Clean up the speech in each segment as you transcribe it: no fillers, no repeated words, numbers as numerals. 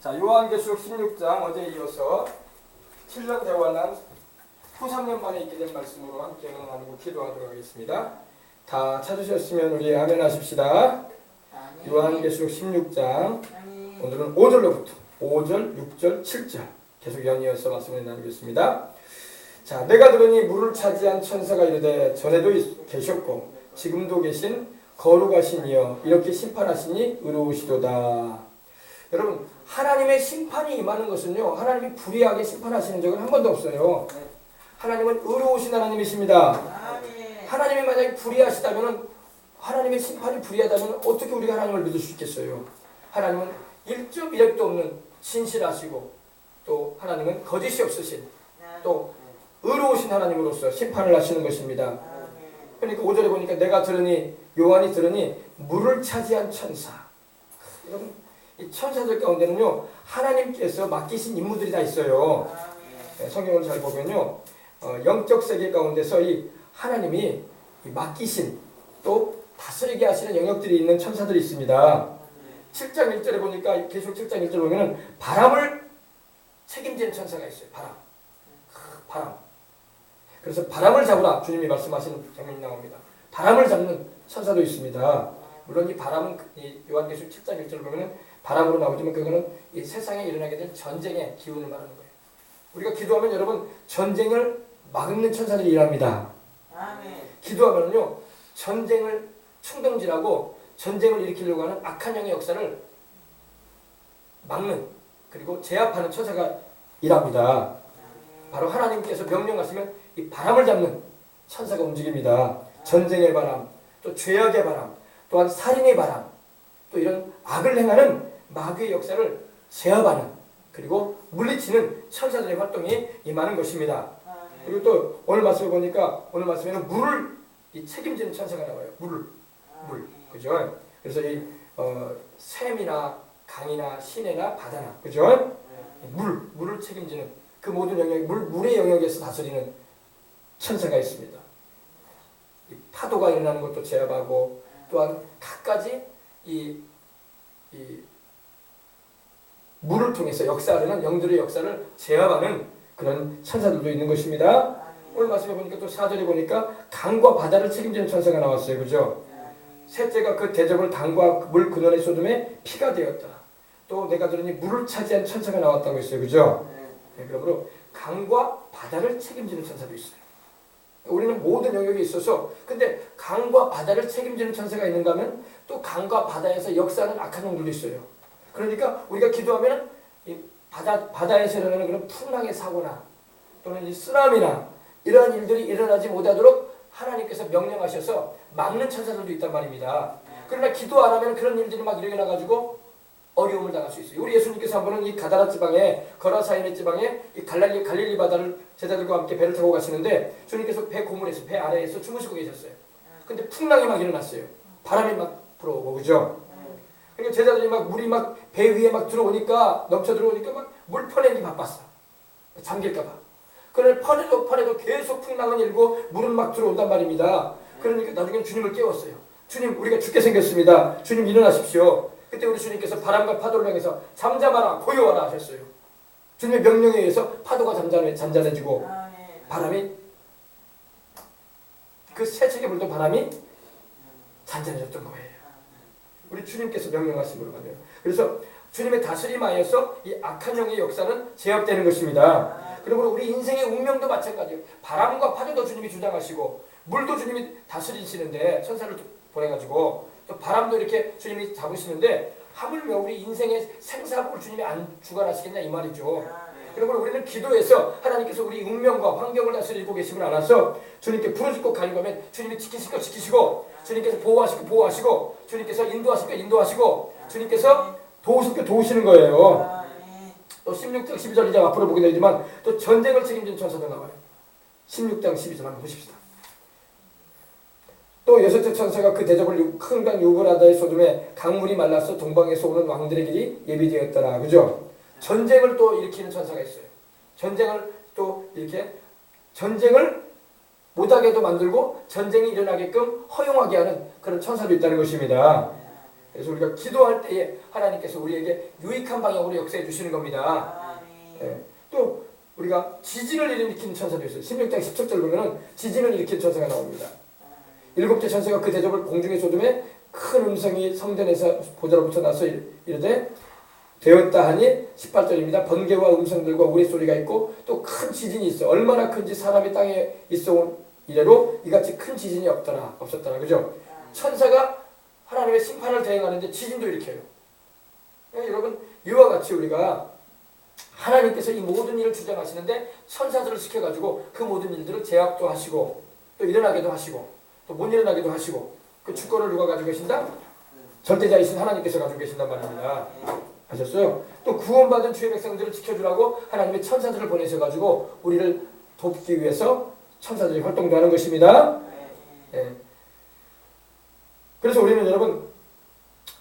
자, 요한계시록 16장 어제 이어서 7년 대환란 후 3년 만에 있게 된 말씀으로 함께 나누고 기도하도록 하겠습니다. 다 찾으셨으면 우리 아멘 하십시다. 요한계시록 16장 오늘은 5절로부터 5절, 6절, 7절 계속 연이어서 말씀을 나누겠습니다. 자, 내가 들으니 물을 차지한 천사가 이르되 전에도 계셨고 지금도 계신 거룩하신 이여 이렇게 심판하시니 의로우시도다. 여러분, 하나님의 심판이 임하는 것은요, 하나님이 불의하게 심판하시는 적은 한 번도 없어요. 하나님은 의로우신 하나님이십니다. 하나님이 만약에 불의하시다면, 하나님의 심판이 불의하다면 어떻게 우리가 하나님을 믿을 수 있겠어요? 하나님은 1점 1핵도 없는 신실하시고 또 하나님은 거짓이 없으신 또 의로우신 하나님으로서 심판을 하시는 것입니다. 그러니까 5절에 보니까 내가 들으니, 요한이 들으니 물을 차지한 천사. 여러분, 이 천사들 가운데는요, 하나님께서 맡기신 임무들이 다 있어요. 성경을 잘 보면요, 영적 세계 가운데서 이 하나님이 맡기신 또 다스리게 하시는 영역들이 있는 천사들이 있습니다. 7장 1절에 보니까, 계속 7장 1절에 보면은 바람을 책임지는 천사가 있어요. 바람. 그래서 바람을 잡으라 주님이 말씀하시는 장면이 나옵니다. 바람을 잡는 천사도 있습니다. 물론 이 바람은 이 요한계시록 7장 1절을 보면은 바람으로 나오지만 그거는 이 세상에 일어나게 된 전쟁의 기운을 말하는 거예요. 우리가 기도하면 여러분 전쟁을 막는 천사들이 일합니다. 아멘. 기도하면요 전쟁을 충동질하고 전쟁을 일으키려고 하는 악한 영의 역사를 막는 그리고 제압하는 천사가 일합니다. 바로 하나님께서 명령하시면 이 바람을 잡는 천사가 움직입니다. 전쟁의 바람, 또 죄악의 바람, 또한 살인의 바람, 또 이런 악을 행하는 마귀의 역사를 제압하는 그리고 물리치는 천사들의 활동이 임하는 것입니다. 그리고 또 오늘 말씀을 보니까 오늘 말씀에는 물을 이 책임지는 천사가 나와요. 물, 그죠? 그래서 이 샘이나 강이나 시내나 바다나, 그죠? 물을 책임지는 그 모든 영역, 물의 영역에서 다스리는 천사가 있습니다. 이 파도가 일어나는 것도 제압하고 또한 갖가지 이 물을 통해서 역사하는 영들의 역사를 제압하는 그런 천사들도 있는 것입니다. 오늘 말씀해 보니까 또 4절에 보니까 강과 바다를 책임지는 천사가 나왔어요. 그죠? 셋째가 그 대접을 강과 물 근원의 소돔에 피가 되었다. 또 내가 들으니 물을 차지한 천사가 나왔다고 했어요. 그죠? 네, 그러므로 강과 바다를 책임지는 천사도 있어요. 우리는 모든 영역에 있어서 근데 강과 바다를 책임지는 천사가 있는가 하면 또 강과 바다에서 역사하는 악한 영들도 있어요. 그러니까 우리가 기도하면 이 바다에서 일어나는 그런 풍랑의 사고나 또는 이 쓰나미나 이러한 일들이 일어나지 못하도록 하나님께서 명령하셔서 막는 천사들도 있단 말입니다. 그러나 기도 안 하면 그런 일들이 막 일어나가지고 어려움을 당할 수 있어요. 우리 예수님께서 한 번은 이 가다라 지방에 거라사이네 지방에 이 갈릴리 바다를 제자들과 함께 배를 타고 가시는데 주님께서 배 고문에서 배 아래에서 주무시고 계셨어요. 근데 풍랑이 막 일어났어요. 바람이 막 불어오고 그죠? 그러니까 제자들이 막 물이 막 배 위에 막 들어오니까 넘쳐 들어오니까 막 물 퍼내기 바빴어. 잠길까봐. 그런데 퍼내도 계속 풍랑은 일고 물은 막 들어온단 말입니다. 그러니까 나중에 주님을 깨웠어요. 주님 우리가 죽게 생겼습니다. 주님 일어나십시오. 그때 우리 주님께서 바람과 파도를 향해서 잠잠하라 고요하라 하셨어요. 주님의 명령에 의해서 파도가 잠잠해지고 바람이 그 세척에 불던 바람이 잔잔해졌던 거예요. 우리 주님께서 명령하심으로 가면 그래서 주님의 다스림하에서 이 악한 영의 역사는 제압되는 것입니다. 그러므로 우리 인생의 운명도 마찬가지예요. 바람과 파도도 주님이 주장하시고 물도 주님이 다스리시는데 천사를 보내가지고 또 바람도 이렇게 주님이 잡으시는데 하물며 우리 인생의 생사복을 주님이 안 주관하시겠냐 이 말이죠. 그러므로 우리는 기도해서 하나님께서 우리 운명과 환경을 다스리고 계심을 알아서 주님께 부르짖고 가려면 주님이 지키실 거 지키시고 주님께서 보호하시고 주님께서 인도하시고 주님께서 도우실 거 도우시는 거예요. 또 16장 12절 이제 앞으로 보게 되지만 또 전쟁을 책임지는 천사도 나와요. 16장 12절 한번 보십시다. 또 여섯째 천사가 그 대접을 큰 강 유브라다의 소돔에 강물이 말라서 동방에서 오는 왕들의 길이 예비되었더라. 그죠? 전쟁을 또 일으키는 천사가 있어요. 전쟁을 또 이렇게 전쟁을 못하게도 만들고 전쟁이 일어나게끔 허용하게 하는 그런 천사도 있다는 것입니다. 그래서 우리가 기도할 때에 하나님께서 우리에게 유익한 방향으로 역사해 주시는 겁니다. 예. 또 우리가 지진을 일으키는 천사도 있어요. 16장 17절 보면은 지진을 일으키는 천사가 나옵니다. 7째 천사가 그 대접을 공중에 쏟음에 큰 음성이 성전에서 보좌로부터 나서 이르되 되었다 하니 18절입니다. 번개와 음성들과 우레소리가 있고 또 큰 지진이 있어. 얼마나 큰지 사람이 땅에 있어온 이래로 이같이 큰 지진이 없었더라. 그죠? 천사가 하나님의 심판을 대행하는데 지진도 일으켜요. 여러분 이와 같이 우리가 하나님께서 이 모든 일을 주장하시는데 천사들을 시켜가지고 그 모든 일들을 제약도 하시고 또 일어나게도 하시고 또 못 일어나게도 하시고 그 주권을 누가 가지고 계신다? 절대자이신 하나님께서 가지고 계신단 말입니다. 아셨어요? 또 구원받은 주의 백성들을 지켜주라고 하나님의 천사들을 보내셔가지고 우리를 돕기 위해서 천사들이 활동도 하는 것입니다. 예. 그래서 우리는 여러분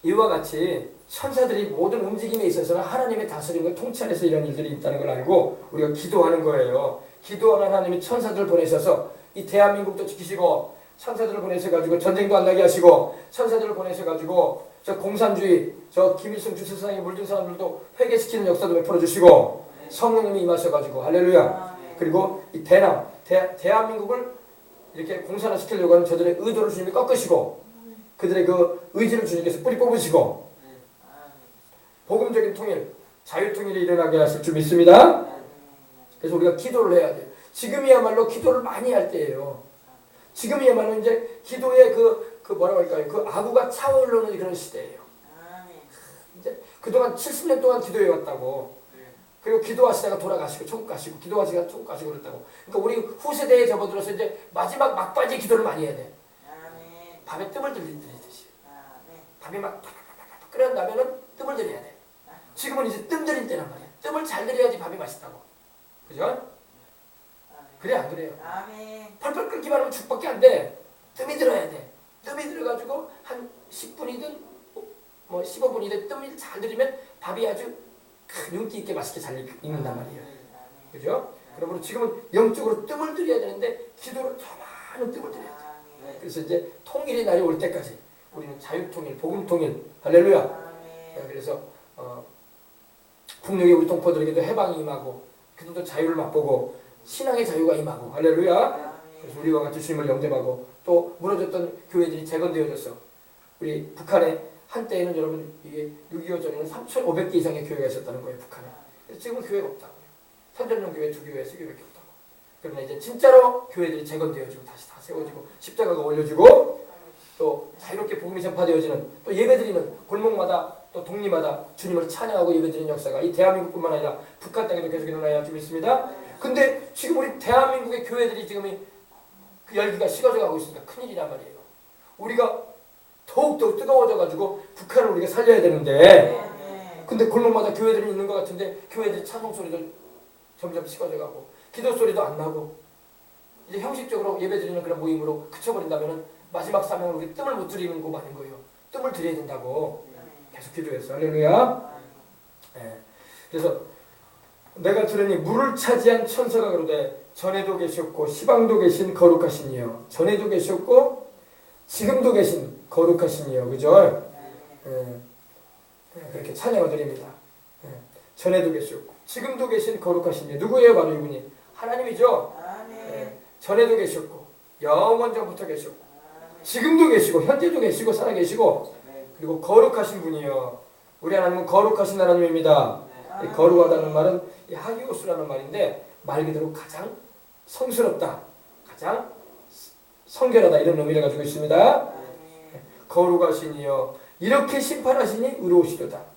이와 같이 천사들이 모든 움직임에 있어서는 하나님의 다스림과 통치 안에서 이런 일들이 있다는 걸 알고 우리가 기도하는 거예요. 기도하는 하나님이 천사들을 보내셔서 이 대한민국도 지키시고 천사들을 보내셔가지고 전쟁도 안 나게 하시고 천사들을 보내셔가지고 저 공산주의 저 김일성 주세상에 물든 사람들도 회개시키는 역사도 베풀어 주시고 성령님이 임하셔가지고 할렐루야. 그리고 이 대한민국을 이렇게 공산화 시키려고 하는 저들의 의도를 주님이 꺾으시고 그들의 그 의지를 주님께서 뿌리 뽑으시고 복음적인 통일, 자유통일이 일어나게 하실 줄 믿습니다. 그래서 우리가 기도를 해야 돼요. 지금이야말로 기도를 많이 할 때예요. 지금이야말로 이제 기도의 그 뭐라고 할까요? 그 아구가 차오르는 그런 시대예요. 이제 그동안 70년 동안 기도해 왔다고. 그리고 기도하시다가 돌아가시고 천국 가시고 기도하시다가 천국 가시고 그랬다고. 그러니까 우리 후세대에 접어들어서 이제 마지막 막바지 기도를 많이 해야 돼. 밤에 뜸을 들이듯이. 밤에 막 팍팍팍팍 끓여 나면은 뜸을 들여야 돼. 지금은 이제 뜸 들일 때란 말이야. 뜸을 잘 들여야지 밥이 맛있다고. 그죠? 그래 안 그래요? 펄펄 끓기만 하면 죽밖에 안 돼. 뜸이 들어야 돼. 뜸이 들어가지고 한 10분이든 뭐 15분이든 뜸을 잘 들이면 밥이 아주 윤기 있게 맛있게 잘 익는단 말이에요. 그죠? 그러므로 지금은 영적으로 뜸을 들여야 되는데 기도로 더 많은 뜸을 들여야 돼. 그래서 이제 통일의 날이 올 때까지 우리는 자유통일, 복음통일, 할렐루야. 그래서 북녘의 우리 동포들에게도 해방이 임하고 그들도 자유를 맛보고 신앙의 자유가 임하고 할렐루야. 그래서 우리와 같이 주님을 영접하고 또 무너졌던 교회들이 재건되어졌어. 우리 북한에 한때에는 여러분 이게 6.25 전에는 3,500개 이상의 교회가 있었다는 거예요. 북한에. 그래서 지금은 교회가 없다고요. 선전용 교회 2교회, 3교회밖에 없다고. 그러나 이제 진짜로 교회들이 재건되어지고 다시 다 세워지고 십자가가 올려지고 또 자유롭게 복음이 전파되어지는 또 예배드리는 골목마다 또 동리마다 주님을 찬양하고 예배드리는 역사가 이 대한민국뿐만 아니라 북한 땅에도 계속 일어나야 좀 있습니다. 근데 지금 우리 대한민국의 교회들이 지금 그 열기가 식어져 가고 있으니까 큰일이란 말이에요. 우리가 더욱더 뜨거워져가지고 북한을 우리가 살려야 되는데 근데 골목마다 교회들이 있는 것 같은데 교회들이 찬송 소리도 점점 식어져 가고 기도 소리도 안 나고 이제 형식적으로 예배드리는 그런 모임으로 그쳐버린다면은 마지막 사명을 우리 뜸을 못 들이는 거 많은 거예요. 뜸을 들여야 된다고 계속 기도했어. 할렐루야. 네. 그래서 내가 들으니 물을 차지한 천사가 그러되 전에도 계셨고 시방도 계신 거룩하신 이여. 전에도 계셨고 지금도 계신 거룩하신 이여. 그죠? 네. 그렇게 찬양을 드립니다. 네. 전에도 계셨고 지금도 계신 거룩하신 이여. 누구예요? 바로 이분이 하나님이죠. 네. 전에도 계셨고 영원전부터 계셨고 지금도 계시고 현재도 계시고 살아계시고 그리고 거룩하신 분이요. 우리 하나님은 거룩하신 하나님입니다. 거룩하다는 말은 하기오스라는 말인데 말 그대로 가장 성스럽다, 가장 성결하다 이런 의미를 가지고 있습니다. 거룩하시니요 이렇게 심판하시니 의로우시도다.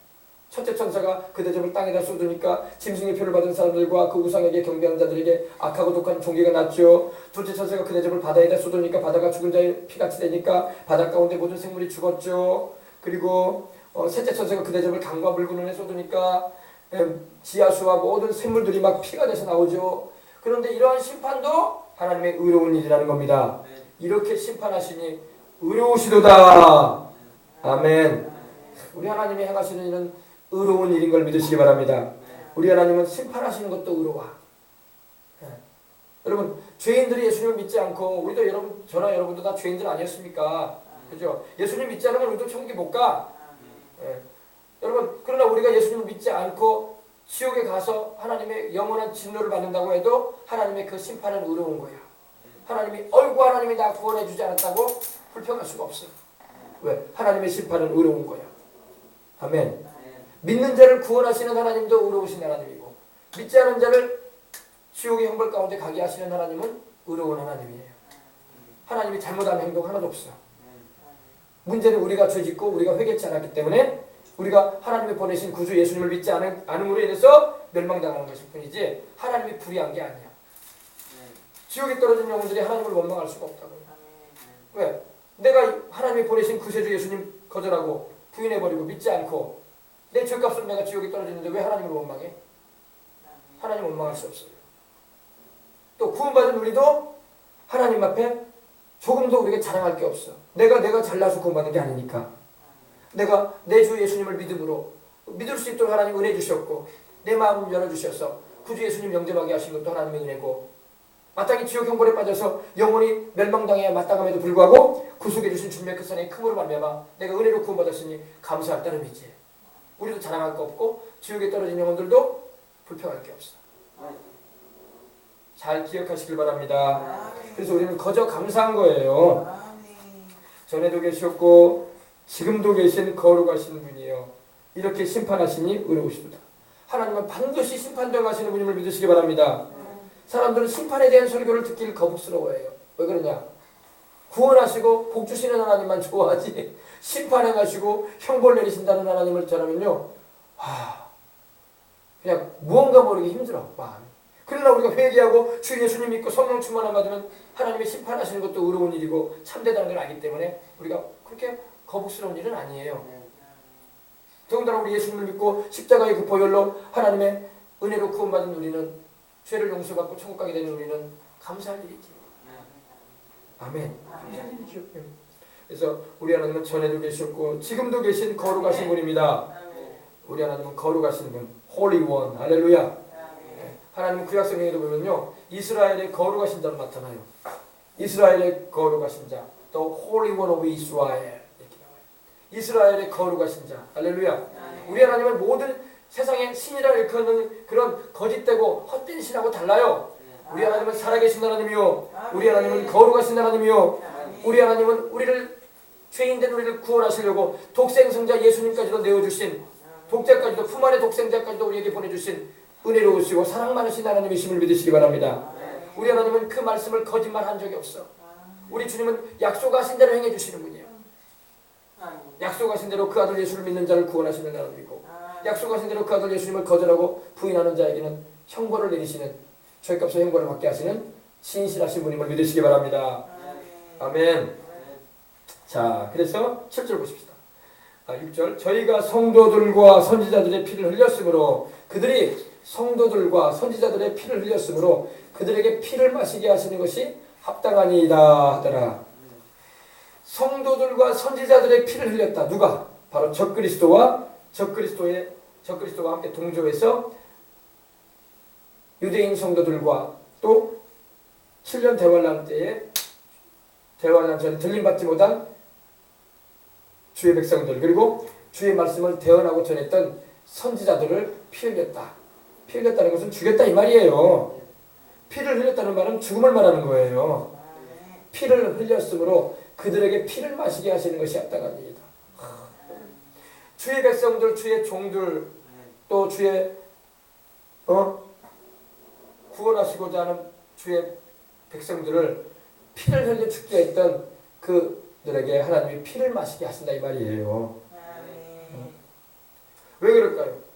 첫째 천사가 그 대접을 땅에다 쏟으니까 짐승의 표를 받은 사람들과 그 우상에게 경배하는 자들에게 악하고 독한 종기가 났죠. 둘째 천사가 그 대접을 바다에다 쏟으니까 바다가 죽은 자의 피같이 되니까 바다 가운데 모든 생물이 죽었죠. 그리고 셋째 천사가 그 대접을 강과 묽은 은에 쏟으니까 지하수와 모든 생물들이 막 피가 돼서 나오죠. 그런데 이러한 심판도 하나님의 의로운 일이라는 겁니다. 이렇게 심판하시니 의로우시도다. 아멘. 우리 하나님이 행하시는 일은 의로운 일인 걸 믿으시기 바랍니다. 우리 하나님은 심판하시는 것도 의로워. 여러분 죄인들이 예수님을 믿지 않고 우리도 여러분 저나 여러분도 다 죄인들 아니었습니까? 그죠? 예수님 믿지 않으면 우리도 천국에 못 가. 예. 여러분, 그러나 우리가 예수님을 믿지 않고 지옥에 가서 하나님의 영원한 진노를 받는다고 해도 하나님의 그 심판은 의로운 거야. 하나님이 어이구 하나님이 나 구원해 주지 않았다고 불평할 수가 없어. 왜? 하나님의 심판은 의로운 거야. 아멘. 믿는 자를 구원하시는 하나님도 의로우신 하나님이고, 믿지 않은 자를 지옥의 형벌 가운데 가게 하시는 하나님은 의로운 하나님이에요. 하나님이 잘못한 행동 하나도 없어. 문제는 우리가 죄짓고 우리가 회개치 않았기 때문에 우리가 하나님이 보내신 구주 예수님을 믿지 않음으로 인해서 멸망당하는 것일 뿐이지 하나님이 불의한 게 아니야. 지옥에 떨어진 영혼들이 하나님을 원망할 수가 없다고요. 왜? 내가 하나님이 보내신 구세주 예수님 거절하고 부인해버리고 믿지 않고 내 죄값으로 내가 지옥에 떨어지는데 왜 하나님을 원망해? 하나님 원망할 수 없어요. 또 구원받은 우리도 하나님 앞에 조금도 우리가 자랑할 게 없어. 내가 잘나서 구원받는 게 아니니까. 내가 내 주 예수님을 믿음으로 믿을 수 있도록 하나님 은혜 주셨고 내 마음을 열어주셔서 구주 예수님 영접하게 하신 것도 하나님의 은혜고, 마땅히 지옥 형벌에 빠져서 영원히 멸망당해야 마땅함에도 불구하고 구속해 주신 주님의 그 선의 크므로 말미암아 내가 은혜로 구원받았으니 감사할 따름이지. 우리도 자랑할 거 없고 지옥에 떨어진 영혼들도 불평할 게 없어. 잘 기억하시길 바랍니다. 그래서 우리는 거저 감사한 거예요. 전에도 계셨고 지금도 계신 거룩하신 분이에요. 이렇게 심판하시니 의로우시도다. 하나님은 반드시 심판정하시는 분임을 믿으시기 바랍니다. 사람들은 심판에 대한 설교를 듣기를 거북스러워해요. 왜 그러냐? 구원하시고 복 주시는 하나님만 좋아하지 심판해가시고 형벌 내리신다는 하나님을 전하면요, 그냥 무언가 모르게 힘들어 마음이. 그러나 우리가 회개하고 주 예수님 믿고 성령 충만함 받으면 하나님이 심판하시는 것도 의로운 일이고 참되다는 걸 알기 때문에 우리가 그렇게 거북스러운 일은 아니에요. 더군다나 우리 예수님을 믿고 십자가의 그 보혈로 하나님의 은혜로 구원받은 우리는, 죄를 용서받고 천국 가게 되는 우리는 감사할 일이지. 아멘. 감사할 일이죠. 그래서 우리 하나님은 전에도 계셨고 지금도 계신 거룩하신 분입니다. 우리 하나님은 거룩하신 분, Holy One. 할렐루야. 하나님은 구약성경에도 보면요, 이스라엘의 거룩하신 자로 나타나요. 이스라엘의 거룩하신 자, The Holy One of Israel 이렇게 나와요. 이스라엘의 거룩하신 자. 할렐루야. 우리 하나님은 모든 세상에 신이라 일컫는 그런 거짓되고 헛된 신하고 달라요. 우리 하나님은 살아계신 하나님이요, 우리 하나님은 거룩하신 하나님이요, 우리 하나님은 우리를 죄인된 우리를 구원하시려고 독생성자 예수님까지도 내어주신, 독자까지도 품 안의 독생자까지도 우리에게 보내주신 은혜로우시고 사랑 많으신 하나님이심을 믿으시기 바랍니다. 우리 하나님은 그 말씀을 거짓말한 적이 없어. 우리 주님은 약속하신 대로 행해 주시는 분이에요. 약속하신 대로 그 아들 예수를 믿는 자를 구원하시는 하나님이고, 약속하신 대로 그 아들 예수님을 거절하고 부인하는 자에게는 형벌을 내리시는, 죄값의 형벌을 받게 하시는 신실하신 분임을 믿으시기 바랍니다. 아멘. 자, 그래서 7절 보십시다. 6절. 저희가 성도들과 선지자들의 피를 흘렸으므로 그들이 성도들과 선지자들의 피를 흘렸으므로 그들에게 피를 마시게 하시는 것이 합당하니이다 하더라. 성도들과 선지자들의 피를 흘렸다. 누가? 바로 적그리스도와 적그리스도와 함께 동조해서 유대인 성도들과 또 7년 대환란 때에 대환란 전에 들림받지 못한 주의 백성들, 그리고 주의 말씀을 대언하고 전했던 선지자들을 피 흘렸다. 피 흘렸다는 것은 죽였다 이 말이에요. 피를 흘렸다는 말은 죽음을 말하는 거예요. 피를 흘렸으므로 그들에게 피를 마시게 하시는 것이 합당합니다. 주의 백성들, 주의 종들, 또 주의 구원하시고자 하는 주의 백성들을 피를 흘려 죽게 했던 그들에게 하나님이 피를 마시게 하신다 이 말이에요. 왜 그럴까요?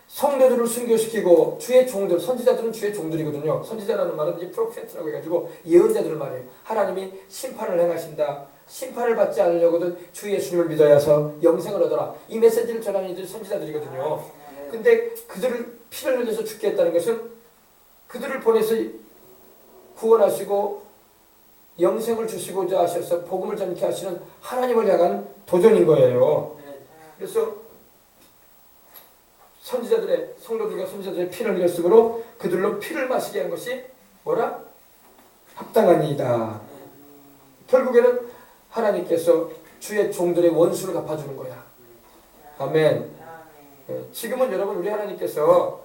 성도들을 순교시키고 주의 종들, 선지자들은 주의 종들이거든요. 선지자라는 말은 이 프로페트라고 해가지고 예언자들을 말해요. 하나님이 심판을 행하신다. 심판을 받지 않으려거든 주 예수님을 믿어야 해서 영생을 얻어라. 이 메시지를 전하는 이들 선지자들이거든요. 근데 그들을 피를 흘려서 죽게 했다는 것은 그들을 보내서 구원하시고 영생을 주시고자 하셔서 복음을 전케 하시는 하나님을 향한 도전인 거예요. 그래서 성도들과 선지자들의 피를 흘렸으므로 그들로 피를 마시게 한 것이 뭐라? 합당하니이다. 결국에는 하나님께서 주의 종들의 원수를 갚아주는 거야. 아멘. 지금은 여러분 우리 하나님께서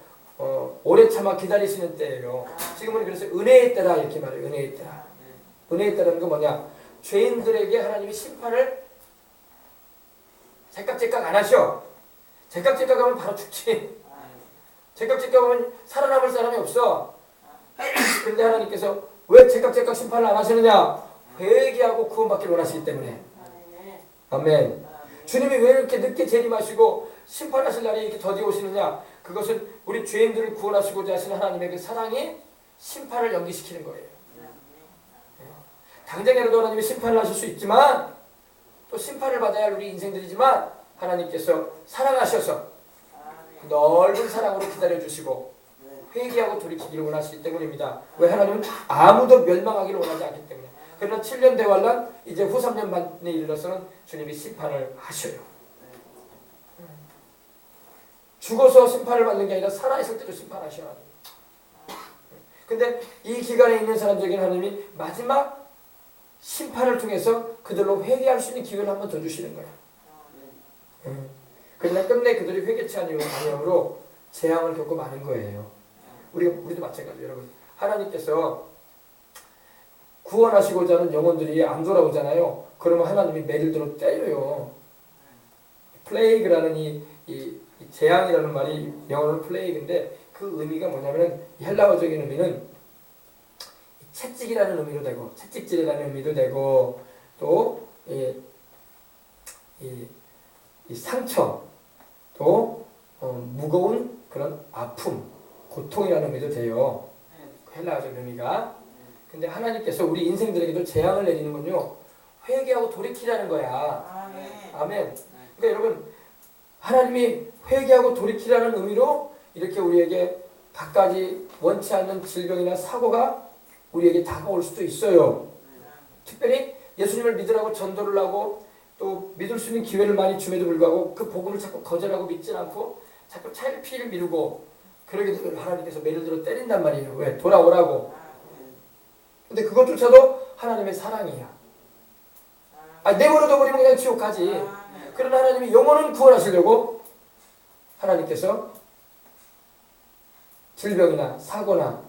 오래 참아 기다리시는 때예요. 지금은 그래서 은혜의 때라 이렇게 말해요. 은혜의 때라. 은혜의 때라는 건 뭐냐? 죄인들에게 하나님이 심판을 제깍제깍 안 하셔. 제깍제깍 하면 바로 죽지. 제깍제깍 하면 살아남을 사람이 없어. 그런데 하나님께서 왜 제깍제깍 심판을 안 하시느냐? 회개하고 구원받기를 원하시기 때문에. 아멘. 주님이 왜 이렇게 늦게 재림하시고 심판하실 날이 이렇게 더디 오시느냐? 그것은 우리 죄인들을 구원하시고자 하시는 하나님의 그 사랑이 심판을 연기시키는 거예요. 당장이라도 하나님이 심판을 하실 수 있지만 또 심판을 받아야 할 우리 인생들이지만 하나님께서 사랑하셔서 넓은 사랑으로 기다려주시고 회개하고 돌이키기를 원하시기 때문입니다. 왜? 하나님은 아무도 멸망하기를 원하지 않기 때문에. 그러나 7년 대환란 이제 후 3년 만에 이르러서는 주님이 심판을 하셔요. 죽어서 심판을 받는 게 아니라 살아있을 때도 심판하셔야 합니다. 근데 이 기간에 있는 사람들에게는 하나님이 마지막 심판을 통해서 그들로 회개할 수 있는 기회를 한 번 더 주시는 거야. 그러나 끝내 그들이 회개치 아니함으로 재앙을 겪고 마는 거예요. 우리도 마찬가지예요. 여러분, 하나님께서 구원하시고자 하는 영혼들이 안 돌아오잖아요. 그러면 하나님이 매를 들어 때려요. 플레이그라는 이 재앙이라는 말이 영어로는 플레이그인데 그 의미가 뭐냐면 헬라어적인 의미는 채찍이라는 의미도 되고 채찍질이라는 의미도 되고 또 이 상처 또 무거운 그런 아픔 고통이라는 의미도 돼요. 헬라어적인 의미가. 근데 하나님께서 우리 인생들에게도 재앙을 내리는 건요 회개하고 돌이키라는 거야. 아멘. 그러니까 여러분 하나님이 회개하고 돌이키라는 의미로 이렇게 우리에게 갖가지 원치 않는 질병이나 사고가 우리에게 다가올 수도 있어요. 특별히 예수님을 믿으라고 전도를 하고 또 믿을 수 있는 기회를 많이 줌에도 불구하고 그 복음을 자꾸 거절하고 믿지 않고 자꾸 차일피일 미루고 그러게 되면 하나님께서 매를 들어 때린단 말이에요. 왜? 돌아오라고. 근데 그것조차도 하나님의 사랑이야. 내버려둬 버리면 그냥 지옥 가지. 그러나 하나님이 영혼은 구원하시려고 하나님께서 질병이나 사고나